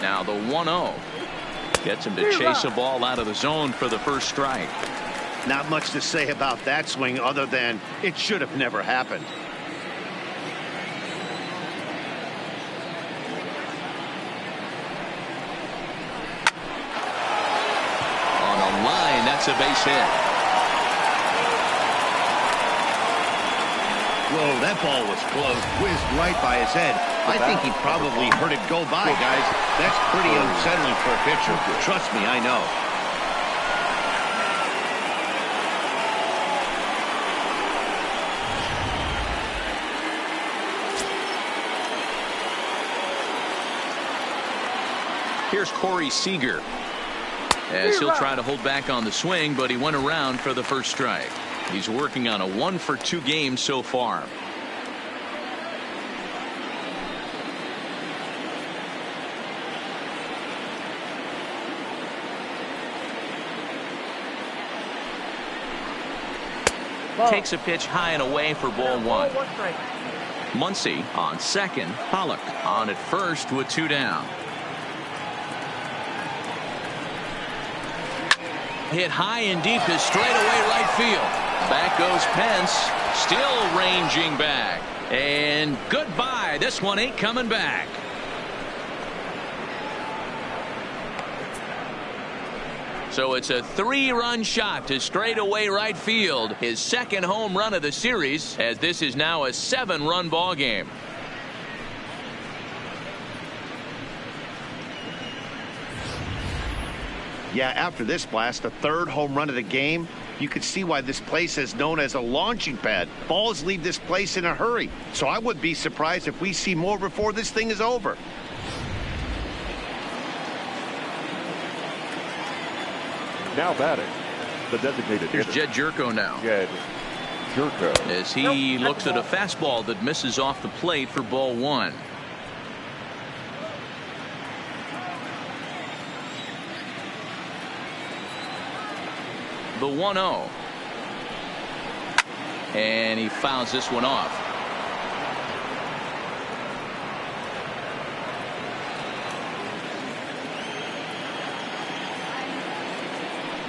Now the 1-0 gets him to chase a ball out of the zone for the first strike. Not much to say about that swing other than it should have never happened. On a line, that's a base hit. Whoa, that ball was close. Whizzed right by his head. I think he probably heard it go by, guys. That's pretty unsettling for a pitcher. Trust me, I know. Here's Corey Seager, as he'll try to hold back on the swing, but he went around for the first strike. He's working on a 1-for-2 game so far. Takes a pitch high and away for ball one. Muncy on second. Pollock on at first with 2 down. Hit high and deep to straightaway right field. Back goes Pence, still ranging back. And goodbye. This one ain't coming back. So it's a 3-run shot to straightaway right field. His second home run of the series, as this is now a 7-run ball game. Yeah, after this blast, a 3rd home run of the game, you could see why this place is known as a launching pad. Balls leave this place in a hurry. So I would be surprised if we see more before this thing is over. Now batting, the designated Here's hitter. Jed Jerko now. Jed Jerko. As he looks at a fastball that misses off the plate for ball one. The 1-0. And he fouls this one off.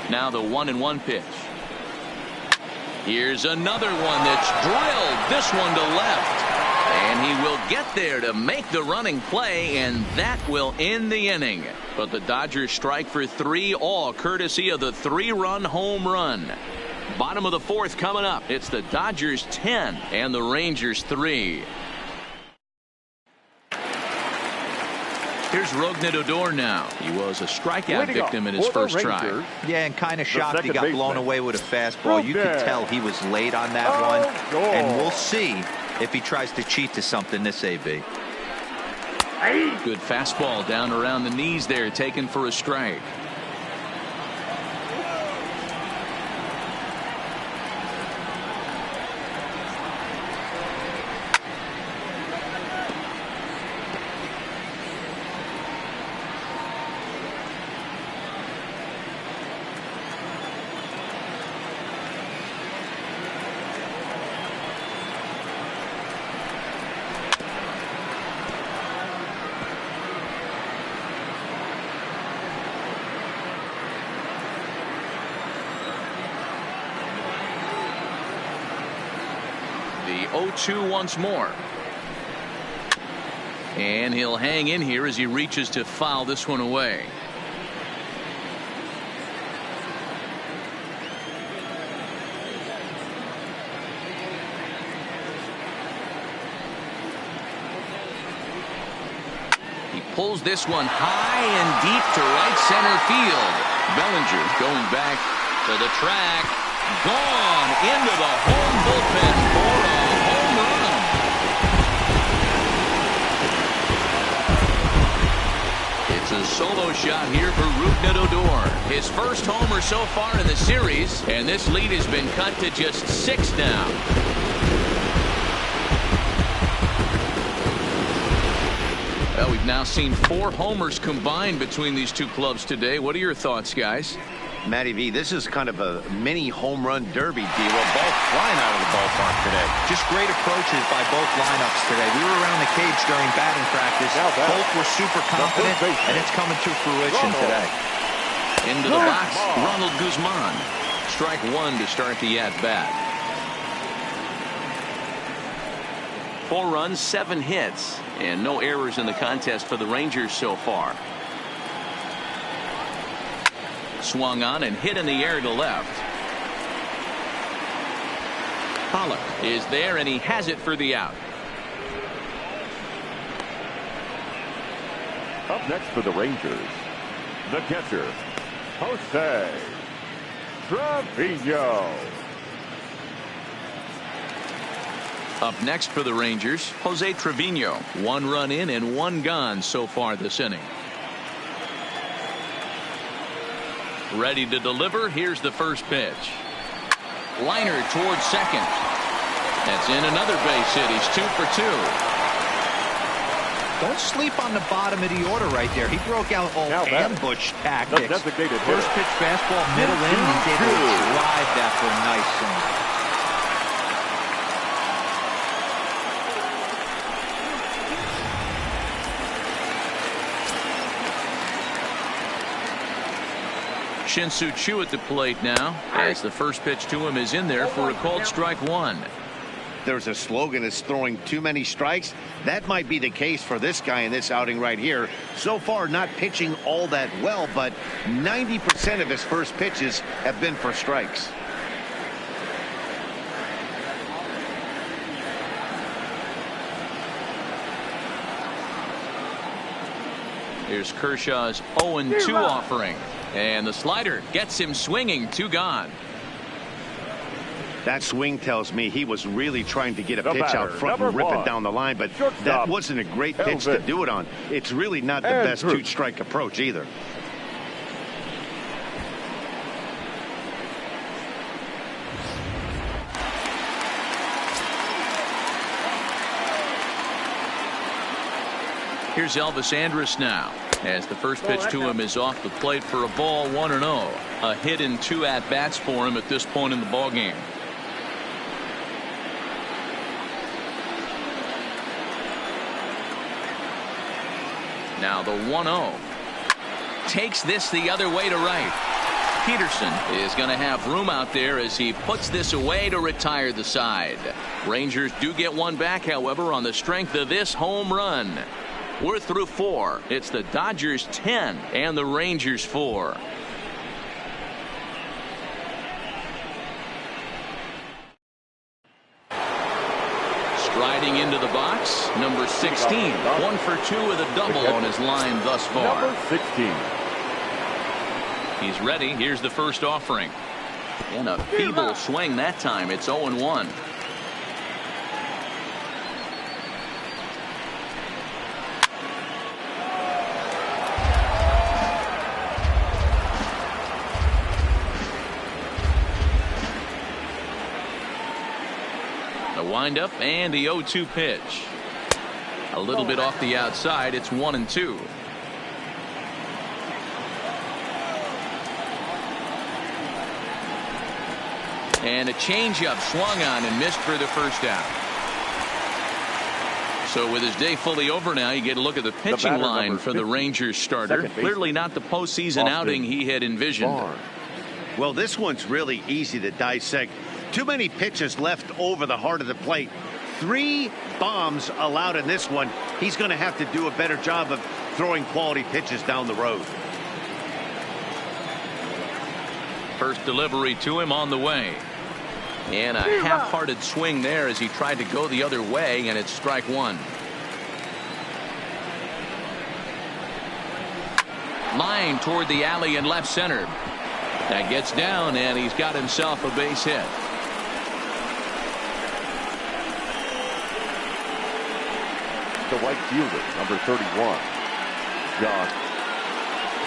Now the 1-1 pitch. Here's another one that's drilled. This one to left. And he will get there to make the running play, and that will end the inning. But the Dodgers strike for 3, all courtesy of the 3-run home run. Bottom of the 4th coming up. It's the Dodgers 10 and the Rangers 3. Here's Rougned Odor now. He was a strikeout victim in his first try. Yeah, and kind of shocked he got blown away with a fastball. You could tell he was late on that one. And we'll see if he tries to cheat to something this AB. Good fastball down around the knees there, taken for a strike. The 0-2 once more. And he'll hang in here as he reaches to foul this one away. He pulls this one high and deep to right center field. Bellinger going back to the track. Gone into the home bullpen for a home run. It's a solo shot here for Rougned Odor. His first homer so far in the series, and this lead has been cut to just 6 now. Well, we've now seen 4 homers combined between these two clubs today. What are your thoughts, guys? Matty V, this is kind of a mini home run derby deal. Both flying out of the ballpark today. Just great approaches by both lineups today. We were around the cage during batting practice. Both were super confident, and it's coming to fruition today. Into the box, Ronald Guzman. Strike 1 to start the at-bat. 4 runs, 7 hits, and no errors in the contest for the Rangers so far. Swung on and hit in the air to left. Pollock is there, and he has it for the out. Up next for the Rangers, the catcher, Jose Trevino. Up next for the Rangers, Jose Trevino. 1 run in and 1 gone so far this inning. Ready to deliver. Here's the first pitch. Liner towards second. That's in another base hit. He's 2 for 2. Don't sleep on the bottom of the order right there. He broke out all ambush tactics. First pitch fastball, middle in, and he did drive that for a nice single. Shin-Soo Choo at the plate now, as the first pitch to him is in there for a called strike 1. There's a slogan that's throwing too many strikes. That might be the case for this guy in this outing right here. So far, not pitching all that well, but 90% of his first pitches have been for strikes. Here's Kershaw's 0-2 offering. And the slider gets him swinging. 2 gone. That swing tells me he was really trying to get a pitch out front and rip it down the line, but that wasn't a great pitch to do it on. It's really not the best 2-strike approach either. Here's Elvis Andrus now, as the first pitch to him is off the plate for a ball, 1-0. A hit in 2 at-bats for him at this point in the ballgame. Now the 1-0. Takes this the other way to right. Peterson is going to have room out there as he puts this away to retire the side. Rangers do get one back, however, on the strength of this home run. We're through 4. It's the Dodgers 10 and the Rangers 4. Striding into the box, number 16. 1 for 2 with a double on his line thus far. Number 16. He's ready. Here's the first offering. And a feeble swing that time. It's 0-1. Windup and the 0-2 pitch. A little bit off the outside. It's 1-2. And a changeup swung on and missed for the first out. So with his day fully over now, you get a look at the pitching line for the Rangers starter. Clearly not the postseason outing he had envisioned. Well, this one's really easy to dissect. Too many pitches left over the heart of the plate. 3 bombs allowed in this one. He's going to have to do a better job of throwing quality pitches down the road. First delivery to him on the way. And a half-hearted swing there as he tried to go the other way, and it's strike 1. Line toward the alley in left center. That gets down, and he's got himself a base hit. The right fielder, number 31, Jock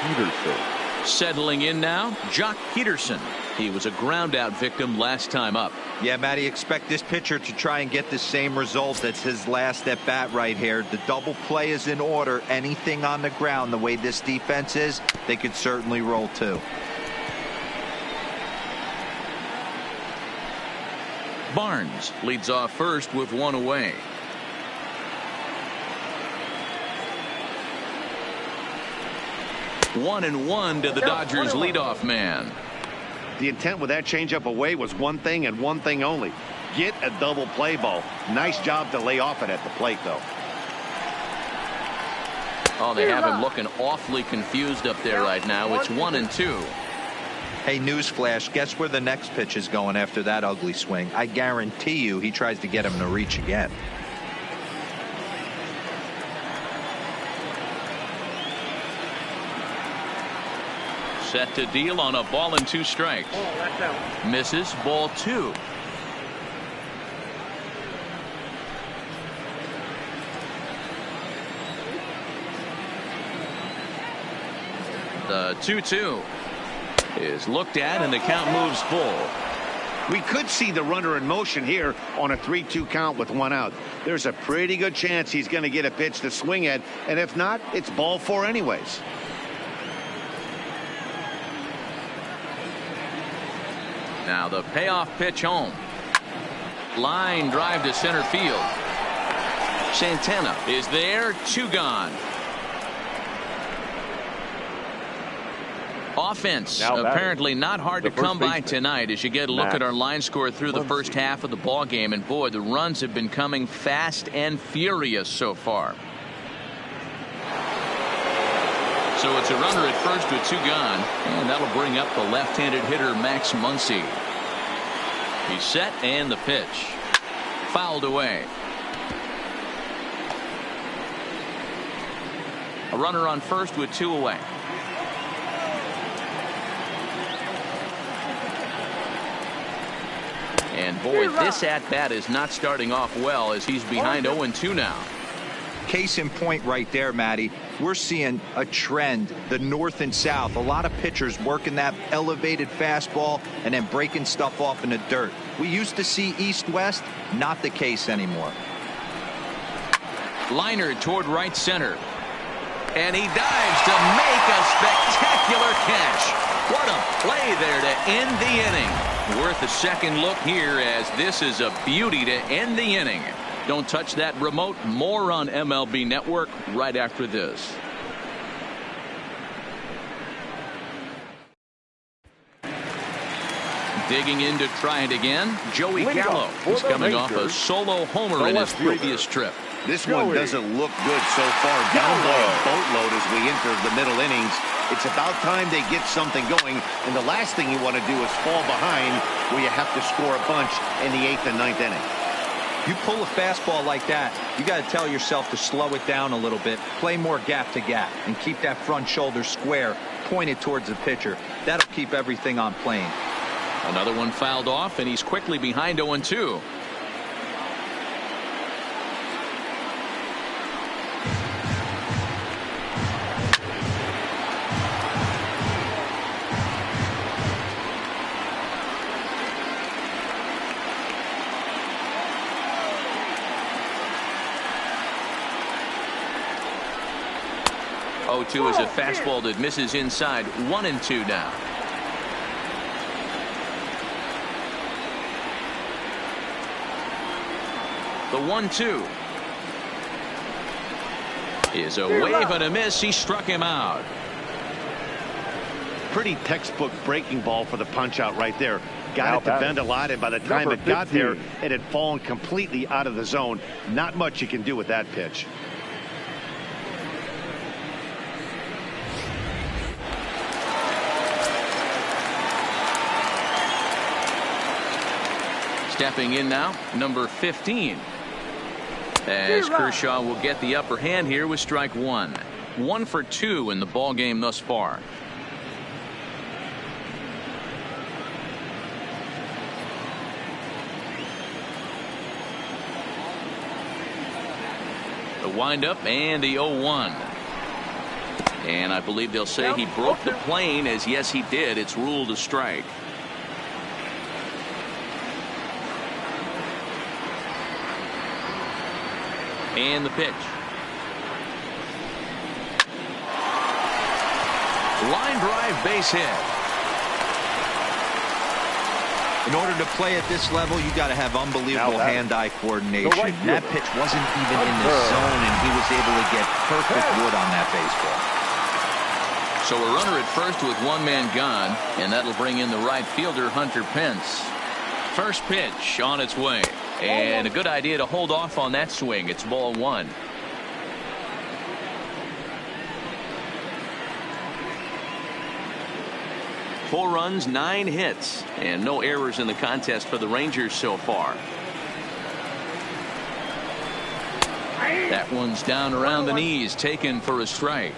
Peterson. Settling in now, Jock Peterson. He was a ground-out victim last time up. Yeah, Matty, expect this pitcher to try and get the same result. That's his last at bat right here. The double play is in order. Anything on the ground, the way this defense is, they could certainly roll too. Barnes leads off first with 1 away. One and 1 to the Dodgers leadoff man. The intent with that changeup away was one thing and one thing only. Get a double play ball. Nice job to lay off it at the plate, though. Oh, they have him looking awfully confused up there right now. It's 1-2. Hey, newsflash, guess where the next pitch is going after that ugly swing? I guarantee you he tries to get him to reach again. Set to deal on a ball and 2 strikes. Misses, ball 2. The 2-2 is looked at and the count moves full. We could see the runner in motion here on a 3-2 count with 1 out. There's a pretty good chance he's going to get a pitch to swing at, and if not, it's ball 4 anyways. Now the payoff pitch home. Line drive to center field. Santana is there, 2 gone. Offense apparently not hard to come by tonight as you get a look at our line score through the first half of the ball game, and boy, the runs have been coming fast and furious so far. So it's a runner at first with 2 gone, and that'll bring up the left-handed hitter Max Muncy. He's set, and the pitch fouled away. A runner on first with 2 away. And boy, this at-bat is not starting off well as he's behind 0-2 now. Case in point right there, Matty. We're seeing a trend, the north and south. A lot of pitchers working that elevated fastball and then breaking stuff off in the dirt. We used to see east-west, not the case anymore. Liner toward right center. And he dives to make a spectacular catch. What a play there to end the inning. Worth a second look here as this is a beauty to end the inning. Don't touch that remote. More on MLB Network right after this. Digging in to try it again, Joey Gallo is coming off a solo homer in his previous trip. This one doesn't look good so far. Down by a boatload as we enter the middle innings. It's about time they get something going, and the last thing you want to do is fall behind where you have to score a bunch in the 8th and 9th inning. You pull a fastball like that, you got to tell yourself to slow it down a little bit, play more gap to gap, and keep that front shoulder square, pointed towards the pitcher. That'll keep everything on plane. Another one fouled off, and he's quickly behind 0-2. Is a fastball that misses inside. 1-2 now. The 1-2 is a wave and a miss. He struck him out. Pretty textbook breaking ball for the punch out right there. Got it to bend a lot, and by the time it got there, it had fallen completely out of the zone. Not much you can do with that pitch. Stepping in now, number 15. As Kershaw will get the upper hand here with strike 1. 1 for 2 in the ball game thus far. The windup and the 0-1. And I believe they'll say he broke the plane, as yes he did. It's ruled a strike. And the pitch. Line drive, base hit. In order to play at this level, you got to have unbelievable hand-eye coordination. That pitch wasn't even in the zone, and he was able to get perfect wood on that baseball. So a runner at first with 1 man gone, and that'll bring in the right fielder Hunter Pence. First pitch on its way. And a good idea to hold off on that swing. It's ball 1. 4 runs, 9 hits, and no errors in the contest for the Rangers so far. That one's down around the knees, taken for a strike.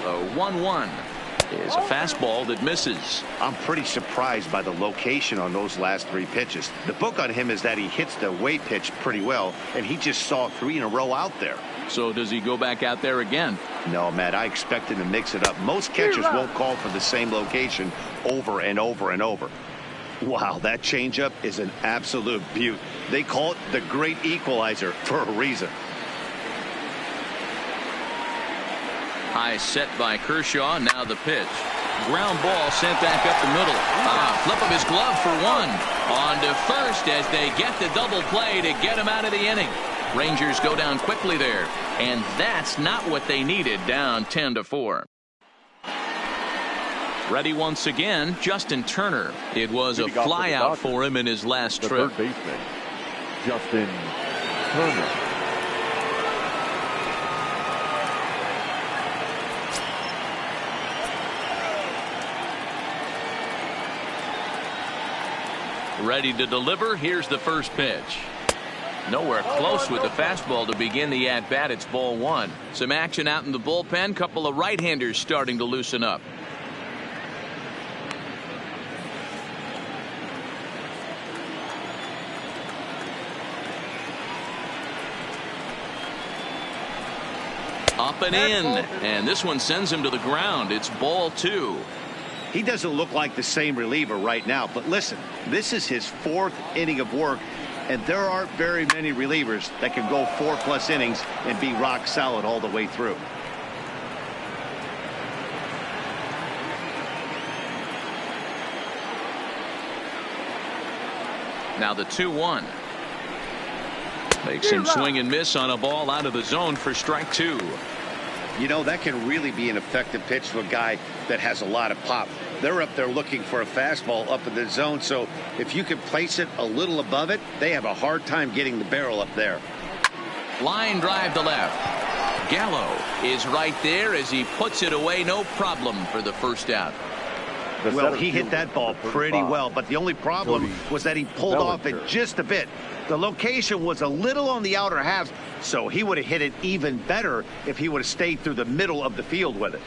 The 1-1 is a fastball that misses. I'm pretty surprised by the location on those last 3 pitches. The book on him is that he hits the away pitch pretty well, and he just saw 3 in a row out there. So does he go back out there again? No, Matt, I expect him to mix it up. Most catchers won't call for the same location over and over and over. Wow, that changeup is an absolute beaut. They call it the great equalizer for a reason. High set by Kershaw. Now the pitch. Ground ball sent back up the middle. Flip of his glove for 1. On to first as they get the double play to get him out of the inning. Rangers go down quickly there, and that's not what they needed, down 10-4. Ready once again, Justin Turner. It was a flyout for him in his last trip. Third baseman, Justin Turner. Ready to deliver. Here's the first pitch. Nowhere close with the fastball to begin the at-bat. It's ball 1. Some action out in the bullpen. Couple of right-handers starting to loosen up. Up and in. And this one sends him to the ground. It's ball 2. He doesn't look like the same reliever right now, but listen, this is his 4th inning of work. And there aren't very many relievers that can go 4+ innings and be rock solid all the way through. Now the 2-1. Makes him swing and miss on a ball out of the zone for strike 2. You know, that can really be an effective pitch to a guy that has a lot of pop. They're up there looking for a fastball up in the zone, so if you can place it a little above it, they have a hard time getting the barrel up there. Line drive to left. Gallo is right there as he puts it away, no problem for the first out. Well, he hit that ball pretty well, but the only problem was that he pulled off it just a bit. The location was a little on the outer half, so he would have hit it even better if he would have stayed through the middle of the field with it.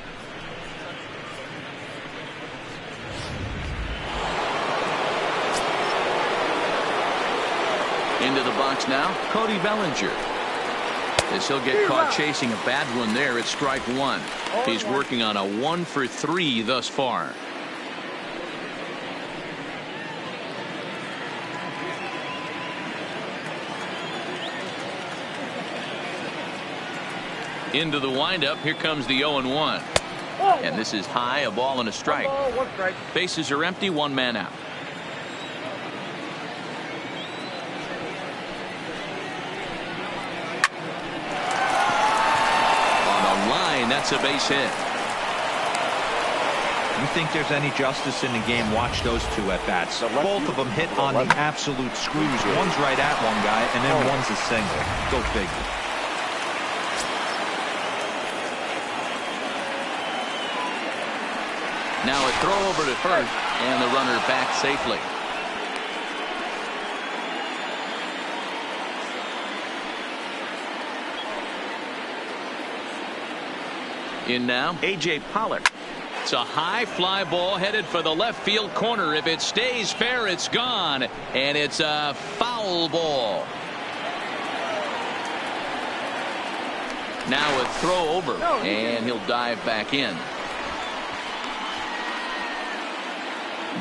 Into the box now, Cody Bellinger. As he'll get caught chasing a bad one there at strike 1. He's working on a 1 for 3 thus far. Into the windup. Here comes the 0-1. And this is high, a ball and a strike. Bases are empty, 1 man out. That's a base hit. You think there's any justice in the game? Watch those 2 at-bats. Both of them hit on the absolute screws. One's right at one guy, and then one's a single. Go figure. Now a throw over to first, and the runner back safely. In now, A.J. Pollock. It's a high fly ball headed for the left field corner. If it stays fair, it's gone. And it's a foul ball. Now a throw over, and he'll dive back in.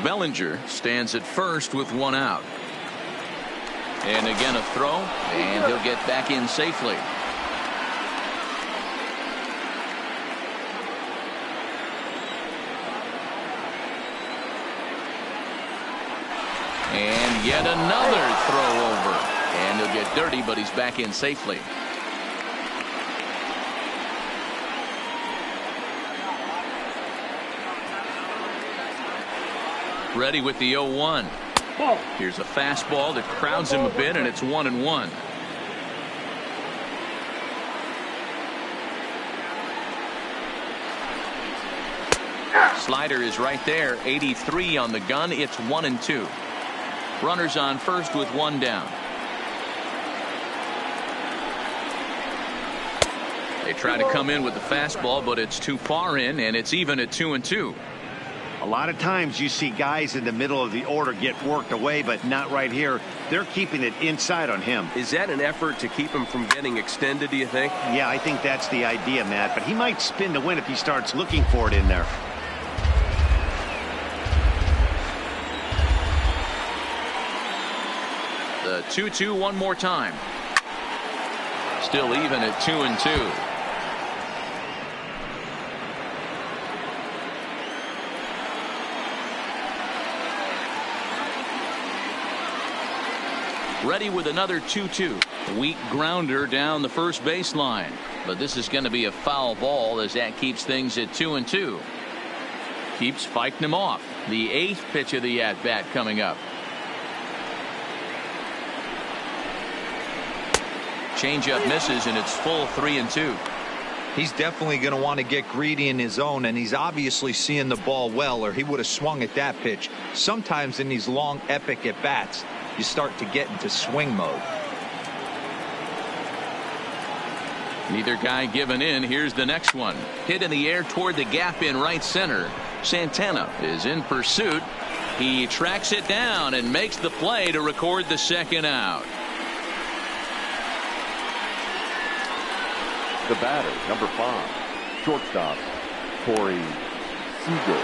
Bellinger stands at first with 1 out. And again a throw, and he'll get back in safely. And yet another throw over. And he'll get dirty, but he's back in safely. Ready with the 0-1. Here's a fastball that crowds him a bit, and it's 1-1. Slider is right there. 83 on the gun. It's 1-2. Runners on first with one down. They try to come in with the fastball, but it's too far in, and it's even at 2-2. A lot of times you see guys in the middle of the order get worked away, but not right here. They're keeping it inside on him. Is that an effort to keep him from getting extended, do you think? Yeah, I think that's the idea, Matt, but he might spin to win if he starts looking for it in there. The 2-2 one more time. Still even at 2-2. Ready with another 2-2. Weak grounder down the first baseline. But this is going to be a foul ball as that keeps things at 2-2. Keeps fighting him off. The 8th pitch of the at-bat coming up. Changeup misses, and it's full 3-2. He's definitely going to want to get greedy in his zone, and he's obviously seeing the ball well, or he would have swung at that pitch. Sometimes in these long, epic at-bats, you start to get into swing mode. Neither guy giving in. Here's the next one. Hit in the air toward the gap in right center. Santana is in pursuit. He tracks it down and makes the play to record the second out. The batter, number 5, shortstop, Corey Seager.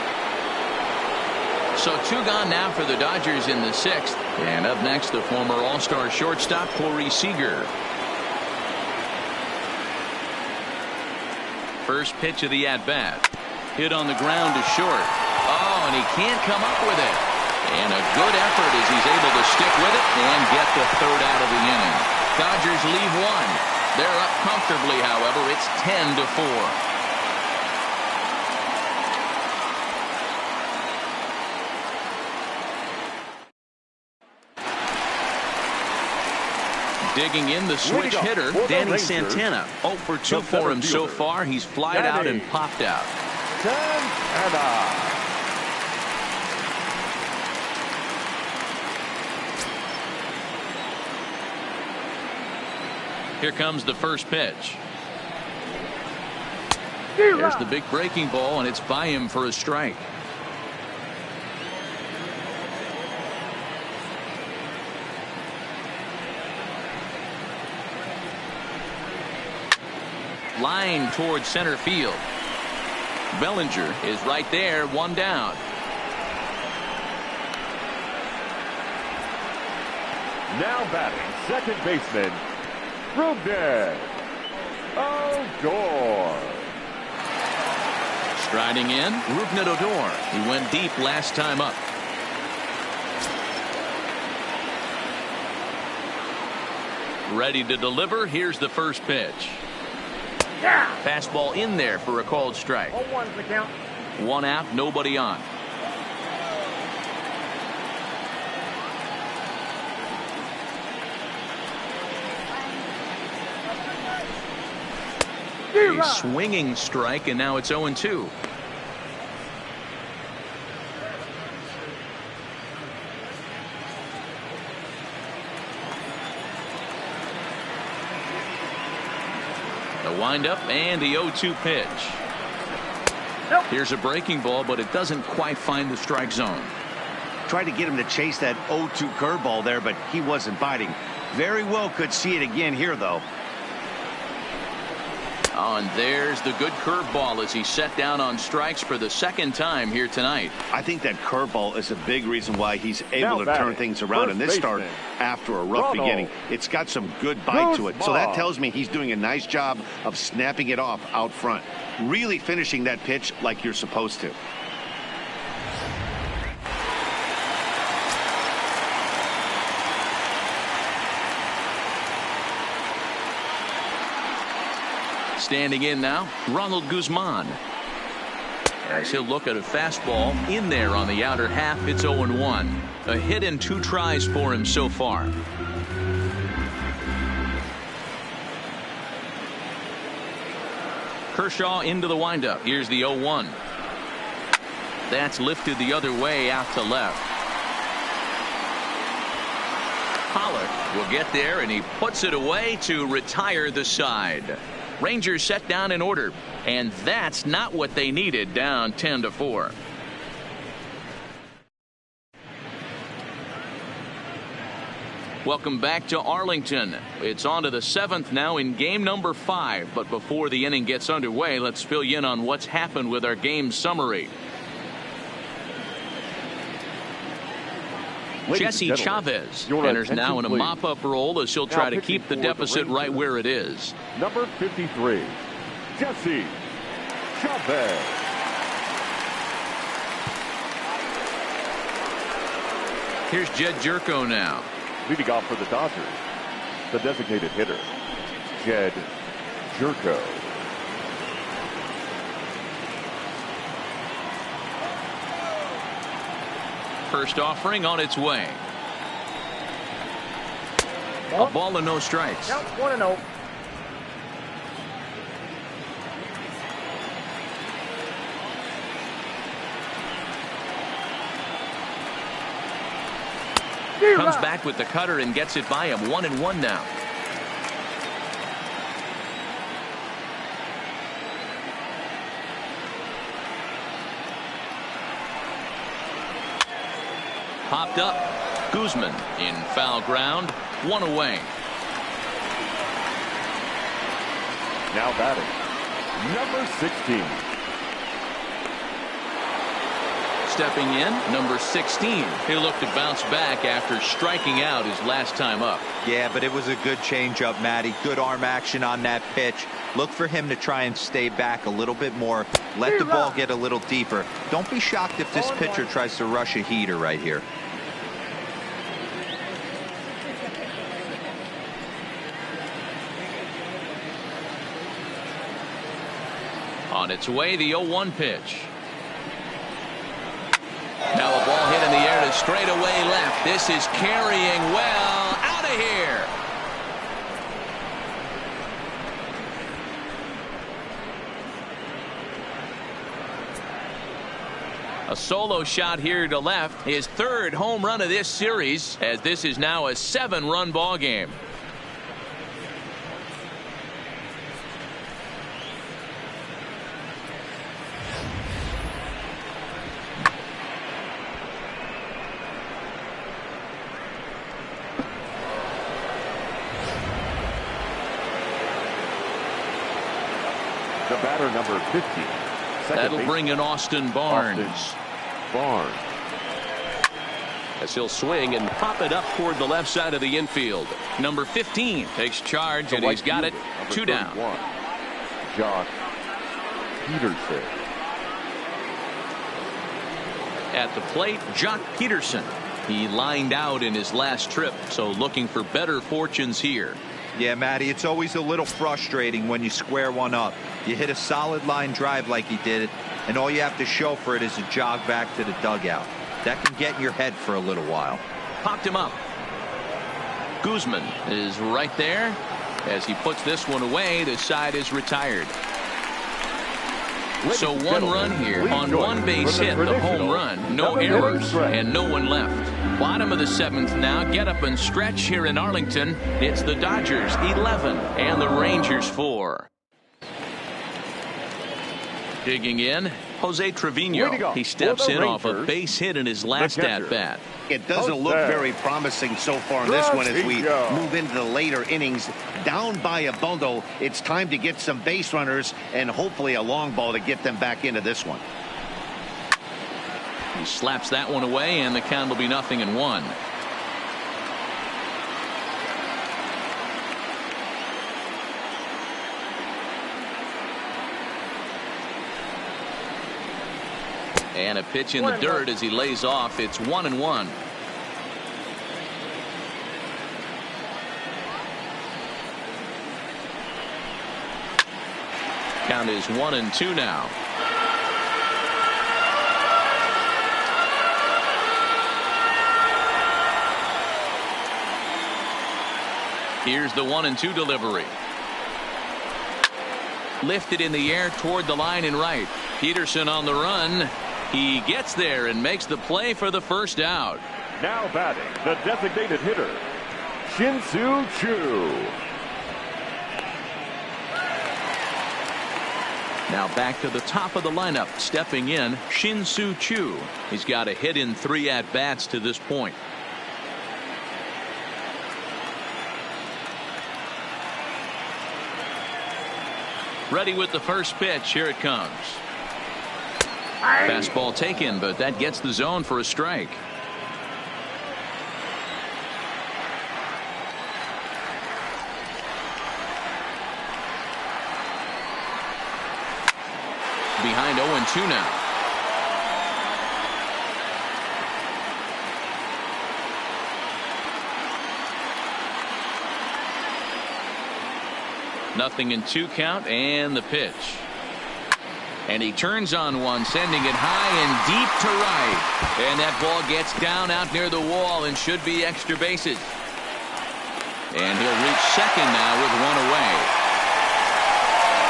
So 2 gone now for the Dodgers in the 6th. And up next, the former All-Star shortstop, Corey Seager. First pitch of the at-bat. Hit on the ground to short. Oh, and he can't come up with it. And a good effort as he's able to stick with it and get the 3rd out of the inning. Dodgers leave 1. They're up comfortably, however. It's 10-4. Digging in the switch hitter, Danny Santana. 0 for 2 for him so far. He's flied out and popped out. Santana. Here comes the first pitch. There's the big breaking ball, and it's by him for a strike. Line towards center field. Bellinger is right there, 1 down. Now batting, second baseman, Rougned Odor. Striding in, Rougned Odor. He went deep last time up. Ready to deliver. Here's the first pitch. Fastball in there for a called strike. 0-1's the count. 1 out, nobody on. A swinging strike, and now it's 0-2. The windup and the 0-2 pitch. Here's a breaking ball, but it doesn't quite find the strike zone. Tried to get him to chase that 0-2 curveball there, but he wasn't biting. Very well could see it again here, though. Oh, and there's the good curveball as he set down on strikes for the 2nd time here tonight. I think that curveball is a big reason why he's able to turn things around in this start after a rough beginning. It's got some good bite to it. So that tells me he's doing a nice job of snapping it off out front. Really finishing that pitch like you're supposed to. Standing in now, Ronald Guzman. As he'll look at a fastball in there on the outer half. It's 0-1. A hit in 2 tries for him so far. Kershaw into the windup. Here's the 0-1. That's lifted the other way out to left. Pollock will get there, and he puts it away to retire the side. Rangers set down in order, and that's not what they needed, down 10-4. Welcome back to Arlington. It's on to the 7th now in game number 5. But before the inning gets underway, let's fill you in on what's happened with our game summary. Jesse Chavez enters now in a mop-up role as he'll try to keep the deficit right where it is. Number 53, Jesse Chavez. Here's Jed Jerko now. Leading off for the Dodgers, the designated hitter, Jed Jerko. First offering on its way. A ball and no strikes. Count 1-0. Comes back with the cutter and gets it by him. 1-1 now. Popped up. Guzman in foul ground. 1 away. Now batting, number 16. Stepping in, number 16. He'll look to bounce back after striking out his last time up. Yeah, but it was a good changeup, Matty. Good arm action on that pitch. Look for him to try and stay back a little bit more. Let the ball get a little deeper. Don't be shocked if this pitcher tries to rush a heater right here. On its way, the 0-1 pitch. Now a ball hit in the air to straightaway left. This is carrying well. Out of here. A solo shot here to left. His 3rd home run of this series, as this is now a 7-run ball game. The batter, number 50. That'll bring in Austin Barnes. As he'll swing and pop it up toward the left side of the infield. Number 15 takes charge, and he's got it. 2 down. Josh Peterson. At the plate, Jock Peterson. He lined out in his last trip, so looking for better fortunes here. Yeah, Matty, it's always a little frustrating when you square one up. You hit a solid line drive like he did, and all you have to show for it is a jog back to the dugout. That can get in your head for a little while. Popped him up. Guzman is right there. As he puts this one away, the side is retired. So 1 run here on 1 base hit, the home run. No errors and no one left. Bottom of the 7th now. Get up and stretch here in Arlington. It's the Dodgers 11 and the Rangers 4. Digging in, Jose Trevino. He steps in off a base hit in his last at-bat. It doesn't look very promising so far in this one as we move into the later innings. Down by a bundle, it's time to get some base runners and hopefully a long ball to get them back into this one. He slaps that one away, and the count will be 0-1. And a pitch in the dirt as he lays off. It's 1-1. Count is 1-2 now. Here's the 1-2 delivery. Lifted in the air toward the line and right. Peterson on the run. He gets there and makes the play for the first out. Now batting, the designated hitter, Shin-Soo Choo. Now back to the top of the lineup. Stepping in, Shin-Soo Choo. He's got a hit in 3 at-bats to this point. Ready with the first pitch. Here it comes. Fastball taken, but that gets the zone for a strike. Behind 0-2 now. Nothing in 2 count, and the pitch. And he turns on one, sending it high and deep to right. And that ball gets down out near the wall and should be extra bases. And he'll reach second now with 1 away.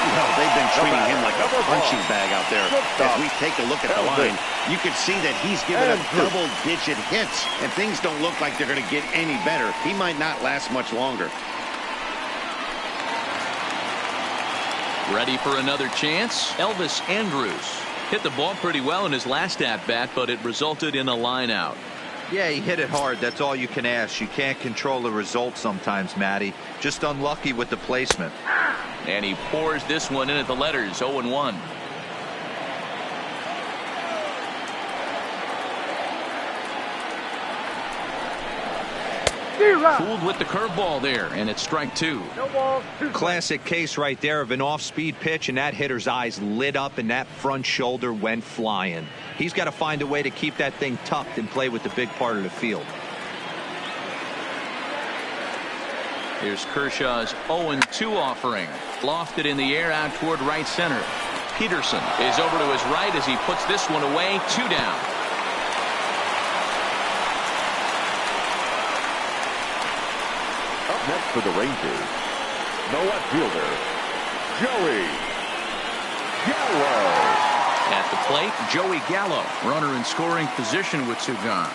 Well, they've been treating him like a punching bag out there. As we take a look at the line, you can see that he's given up double-digit hits, and things don't look like they're going to get any better. He might not last much longer. Ready for another chance? Elvis Andrus hit the ball pretty well in his last at-bat, but it resulted in a line out. Yeah, he hit it hard. That's all you can ask. You can't control the result sometimes, Matty. Just unlucky with the placement. And he pours this one in at the letters. 0-1. Fooled with the curveball there, and it's strike 2. Classic case right there of an off-speed pitch, and that hitter's eyes lit up and that front shoulder went flying. He's got to find a way to keep that thing tucked and play with the big part of the field. Here's Kershaw's 0-2 offering. Lofted in the air out toward right center. Peterson is over to his right as he puts this one away. 2 down. Up next for the Rangers, the left fielder, Joey Gallo. At the plate, Joey Gallo. Runner in scoring position with 2 gone.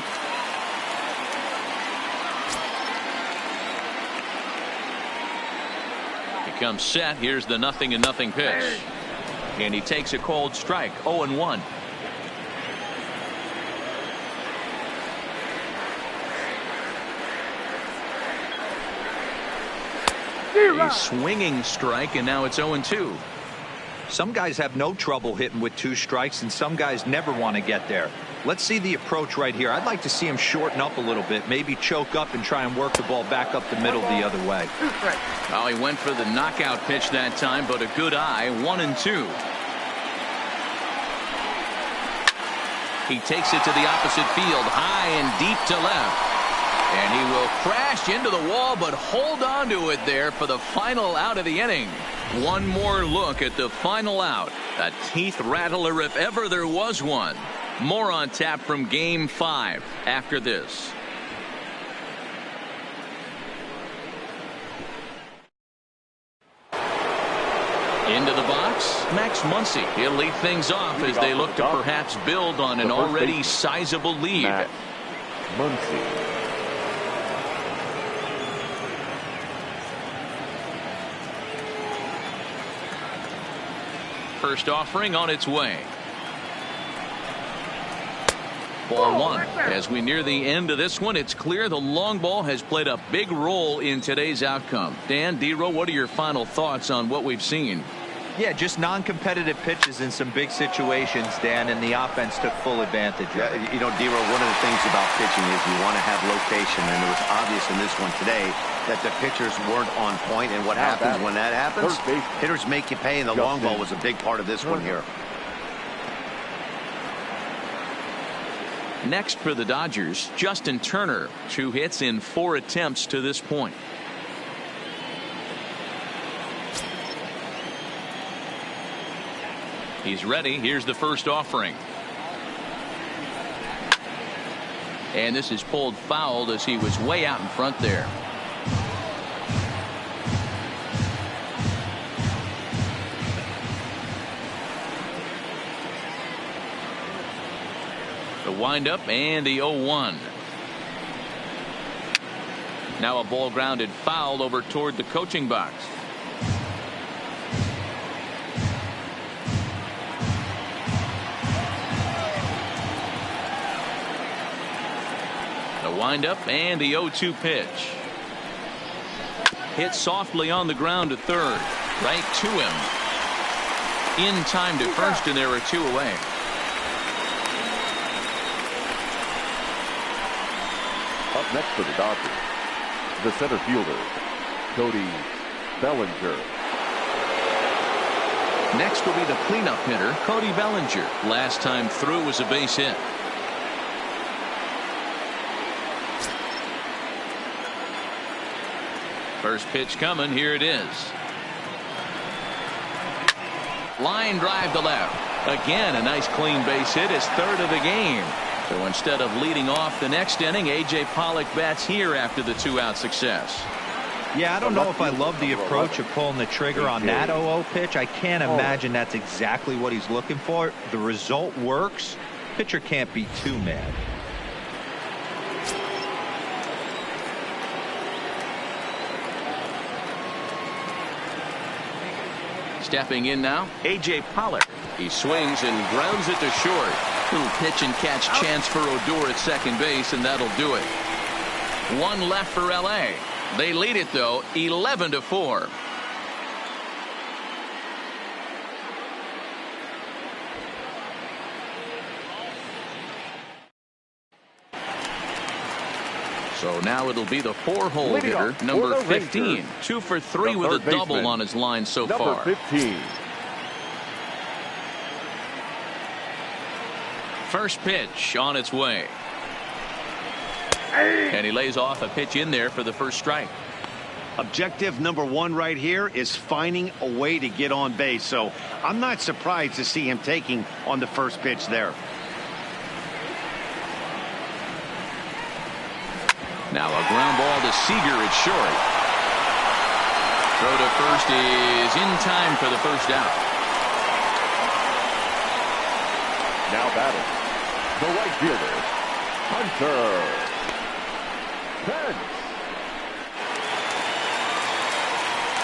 He comes set. Here's the 0-0 pitch. And he takes a cold strike. 0-1. A swinging strike, and now it's 0-2. Some guys have no trouble hitting with 2 strikes, and some guys never want to get there. Let's see the approach right here. I'd like to see him shorten up a little bit, maybe choke up and try and work the ball back up the middle the other way. Well, he went for the knockout pitch that time, but a good eye. 1-2. He takes it to the opposite field, high and deep to left. And he will crash into the wall, but hold on to it there for the final out of the inning. One more look at the final out. A teeth rattler if ever there was one. More on tap from Game 5 after this. Into the box, Max Muncy. He'll lead things off as they look to perhaps build on an already sizable lead. Max Muncy. First offering on its way. Ball 1. As we near the end of this one, it's clear the long ball has played a big role in today's outcome. Dan, D-Row, what are your final thoughts on what we've seen? Yeah, just non-competitive pitches in some big situations, Dan, and the offense took full advantage. Yeah, you know, D-Row, one of the things about pitching is you want to have location, and it was obvious in this one today that the pitchers weren't on point, and what happens when that happens? Hitters make you pay, and the long ball was a big part of this one here. Next for the Dodgers, Justin Turner. 2 hits in 4 attempts to this point. He's ready. Here's the first offering. And this is pulled foul as he was way out in front there. windup and the 0-1. Now a ball grounded foul over toward the coaching box. The windup and the 0-2 pitch. Hit softly on the ground to third. Right to him. In time to first, and there are 2 away. Up next for the Dodgers, the center fielder, Cody Bellinger. Next will be the cleanup hitter, Cody Bellinger. Last time through was a base hit. First pitch coming. Here it is. Line drive to left. Again, a nice clean base hit, his 3rd of the game. So instead of leading off the next inning, A.J. Pollock bats here after the 2-out success. Yeah, I don't know if I love the approach of pulling the trigger on that 0-0 pitch. I can't imagine that's exactly what he's looking for. The result works. Pitcher can't be too mad. Stepping in now, A.J. Pollock. He swings and grounds it to short. Little pitch and catch chance for Odor at second base, and that'll do it. 1 left for L.A. They lead it, though, 11-4. So now it'll be the 4-hole hitter, number 15. 2 for 3 with a double on his line so far. Number 15. First pitch on its way. And he lays off a pitch in there for the first strike. Objective number 1 right here is finding a way to get on base. So I'm not surprised to see him taking on the first pitch there. Now a ground ball to Seager at short. Throw to first is in time for the first out. Now batting, the right fielder, Hunter Pence.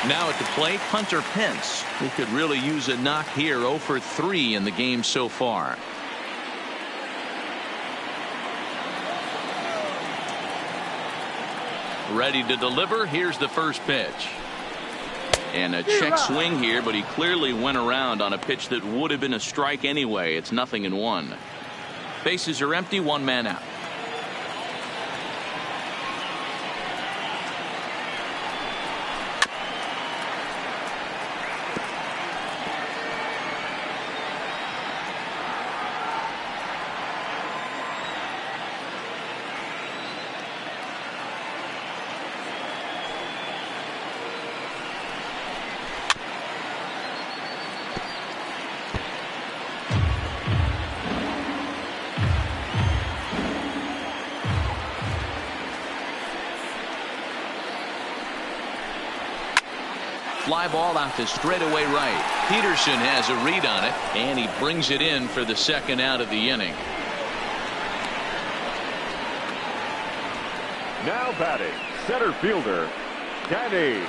Now at the plate, Hunter Pence, who could really use a knock here. 0 for 3 in the game so far. Ready to deliver. Here's the first pitch. And a check swing here, but he clearly went around on a pitch that would have been a strike anyway. It's 0-1. Bases are empty, 1 man out. Fly ball out to straightaway right. Peterson has a read on it, and he brings it in for the second out of the inning. Now batting, center fielder, Danny.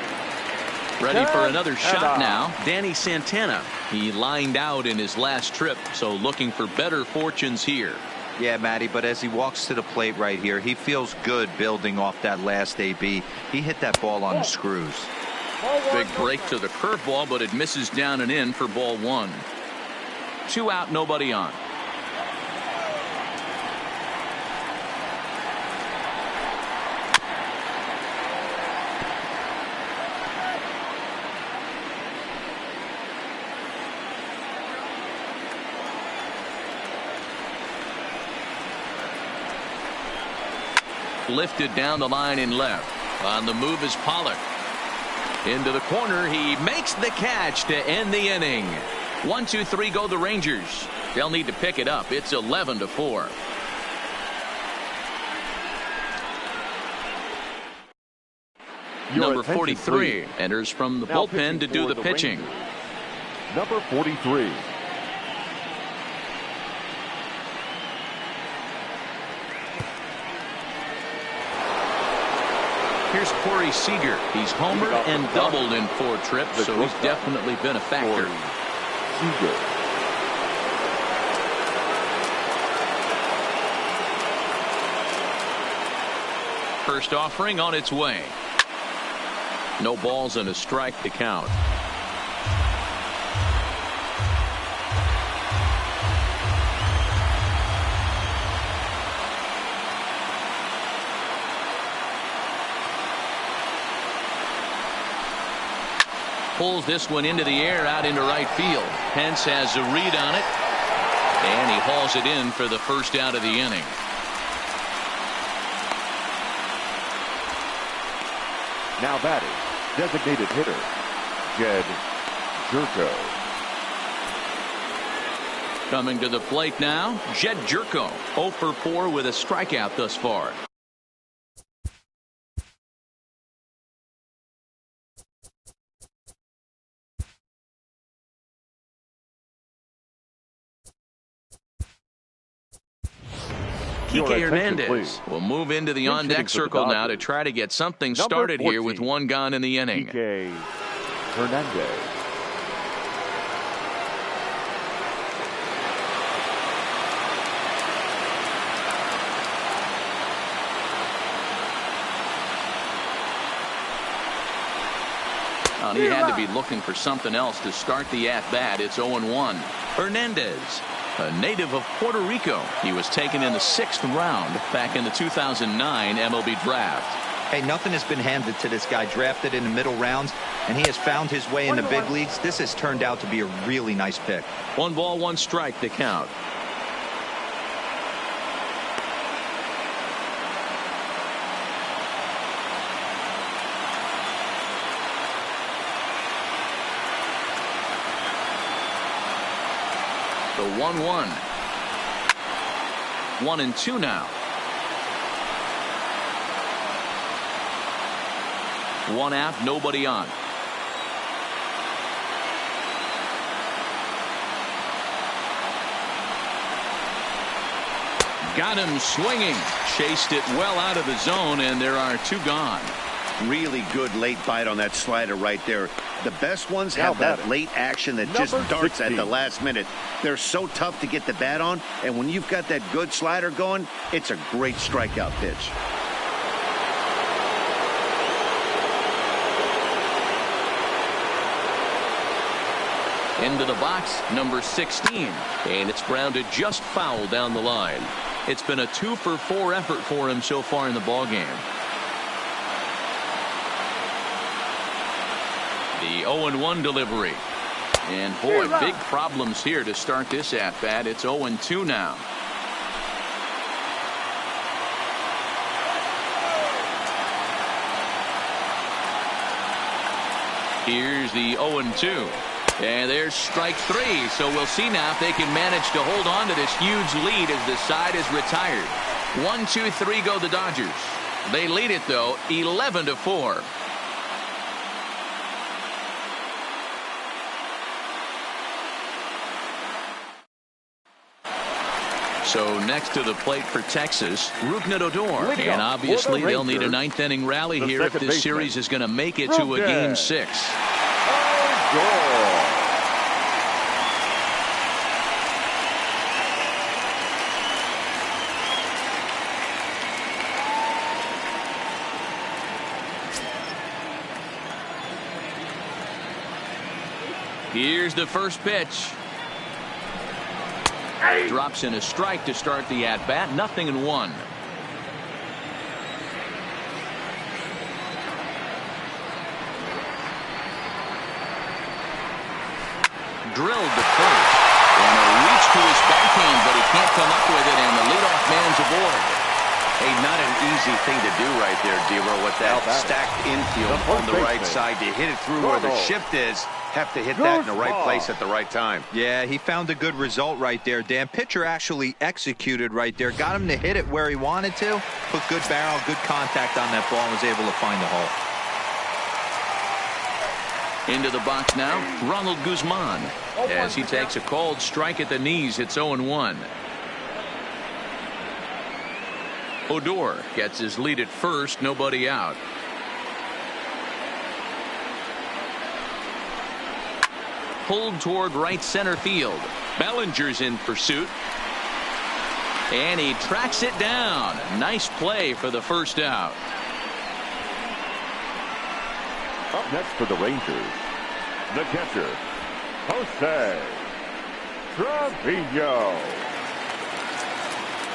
Ready for another shot now, Danny Santana. He lined out in his last trip, so looking for better fortunes here. Yeah, Matty, but as he walks to the plate right here, he feels good building off that last AB. He hit that ball on the screws. Big break to the curveball, but it misses down and in for ball 1. 2 out, nobody on. Lifted down the line in left. On the move is Pollock. Into the corner, he makes the catch to end the inning. 1, 2, 3 go the Rangers. They'll need to pick it up. It's 11-4. Number 43 enters from the bullpen to do the pitching. Number 43. Here's Corey Seager. He's homered and doubled in 4 trips, so he's definitely been a factor. Seager. First offering on its way. No balls and a strike to count. Pulls this one into the air out into right field. Pence has a read on it, and he hauls it in for the first out of the inning. Now batting, designated hitter, Jed Jerko. Coming to the plate now, Jed Jerko, 0 for 4 with a strikeout thus far. Kike Hernandez will move into the on-deck circle now to try to get something started here with 1 gone in the inning. Kike Hernandez. He had to be looking for something else to start the at-bat. It's 0-1. Hernandez, a native of Puerto Rico. He was taken in the 6th round back in the 2009 MLB draft. Hey, nothing has been handed to this guy. Drafted in the middle rounds, and he has found his way in the big leagues. This has turned out to be a really nice pick. 1 ball, 1 strike to count. The 1-1. 1-2 now. 1 out, nobody on. Got him swinging. Chased it well out of the zone, and there are 2 gone. Really good late bite on that slider right there. The best ones have that late action that just darts at the last minute. They're so tough to get the bat on, and when you've got that good slider going, it's a great strikeout pitch. Into the box, number 16, and it's grounded just foul down the line. It's been a 2 for 4 effort for him so far in the ballgame. The 0-1 delivery. And boy, big problems here to start this at-bat. It's 0-2 now. Here's the 0-2. And there's strike 3. So we'll see now if they can manage to hold on to this huge lead as the side is retired. 1, 2, 3 go the Dodgers. They lead it, though, 11-4. So next to the plate for Texas, Rougned Odor. And obviously they'll need a 9th inning rally here if this series is going to make it to a Game 6. Here's the first pitch. Drops in a strike to start the at-bat. 0-1. Drilled to first. And a reach to his backhand, but he can't come up with it, and the leadoff man's aboard. Hey, not an easy thing to do right there, Dero, with that stacked infield on the right side. To hit it through where the shift is, have to hit that in the right place at the right time. Yeah, he found a good result right there, Dan. Pitcher actually executed right there. Got him to hit it where he wanted to. Put good barrel, good contact on that ball, and was able to find the hole. Into the box now, Ronald Guzman. As he takes a called strike at the knees, it's 0-1. Odor gets his lead at first, nobody out. pulled toward right center field. Bellinger's in pursuit. And he tracks it down. Nice play for the first out. Up next for the Rangers, the catcher, Jose Trevino.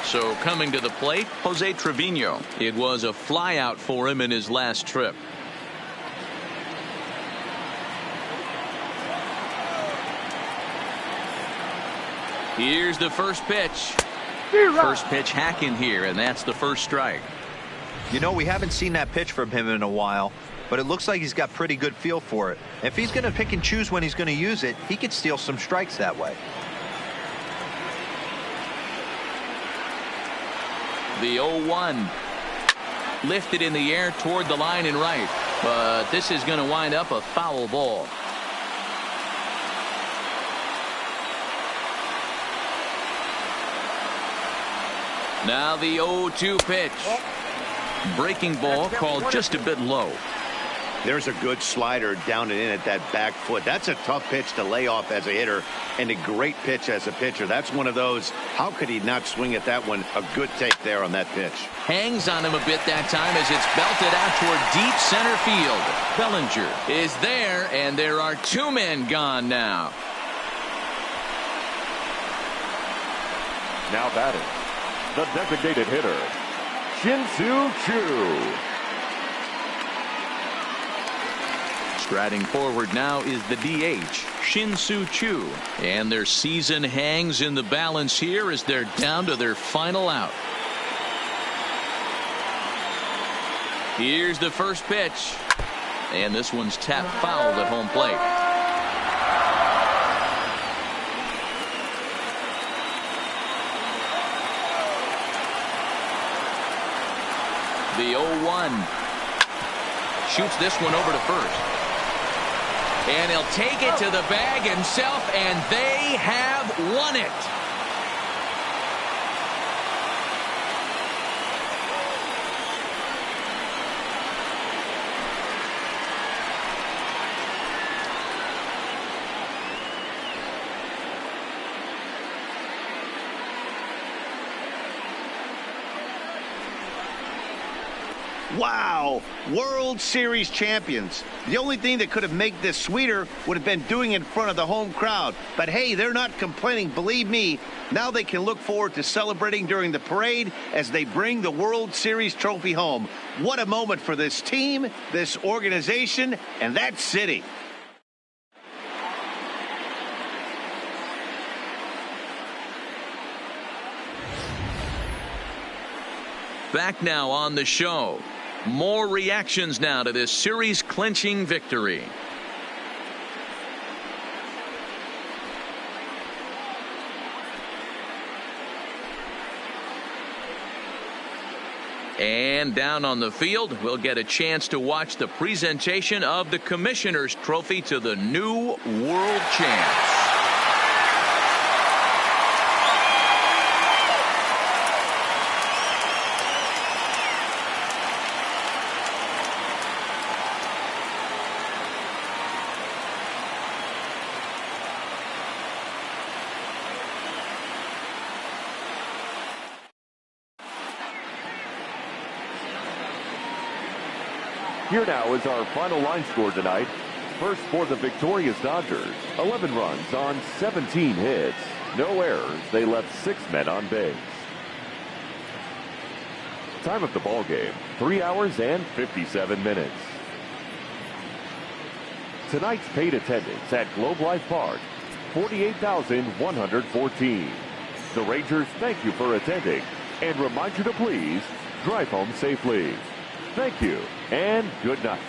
So coming to the plate, Jose Trevino. It was a flyout for him in his last trip. Here's the first pitch. First pitch hacking here, and that's the first strike. You know, we haven't seen that pitch from him in a while, but it looks like he's got pretty good feel for it. If he's going to pick and choose when he's going to use it, he could steal some strikes that way. The 0-1 lifted in the air toward the line and right, but this is going to wind up a foul ball. Now the 0-2 pitch. Breaking ball called just a bit low. There's a good slider down and in at that back foot. That's a tough pitch to lay off as a hitter, and a great pitch as a pitcher. That's one of those, how could he not swing at that one? A good take there on that pitch. Hangs on him a bit that time as it's belted out toward deep center field. Bellinger is there, and there are two men gone now. Now batting, the designated hitter, Shin-Soo Choo. Striding forward now is the DH, Shin-Soo Choo. And their season hangs in the balance here as they're down to their final out. Here's the first pitch. And this one's tapped foul at home plate. The 0-1. Shoots this one over to first. And he'll take it to the bag himself, and they have won it. Wow, World Series champions. The only thing that could have made this sweeter would have been doing it in front of the home crowd. But hey, they're not complaining, believe me. Now they can look forward to celebrating during the parade as they bring the World Series trophy home. What a moment for this team, this organization, and that city. Back now on the show. More reactions now to this series-clinching victory. And down on the field, we'll get a chance to watch the presentation of the Commissioner's Trophy to the new world champs. Here now is our final line score tonight. First for the victorious Dodgers, 11 runs on 17 hits. No errors. They left 6 men on base. Time of the ball game, 3 hours and 57 minutes. Tonight's paid attendance at Globe Life Park, 48,114. The Rangers thank you for attending and remind you to please drive home safely. Thank you and good night.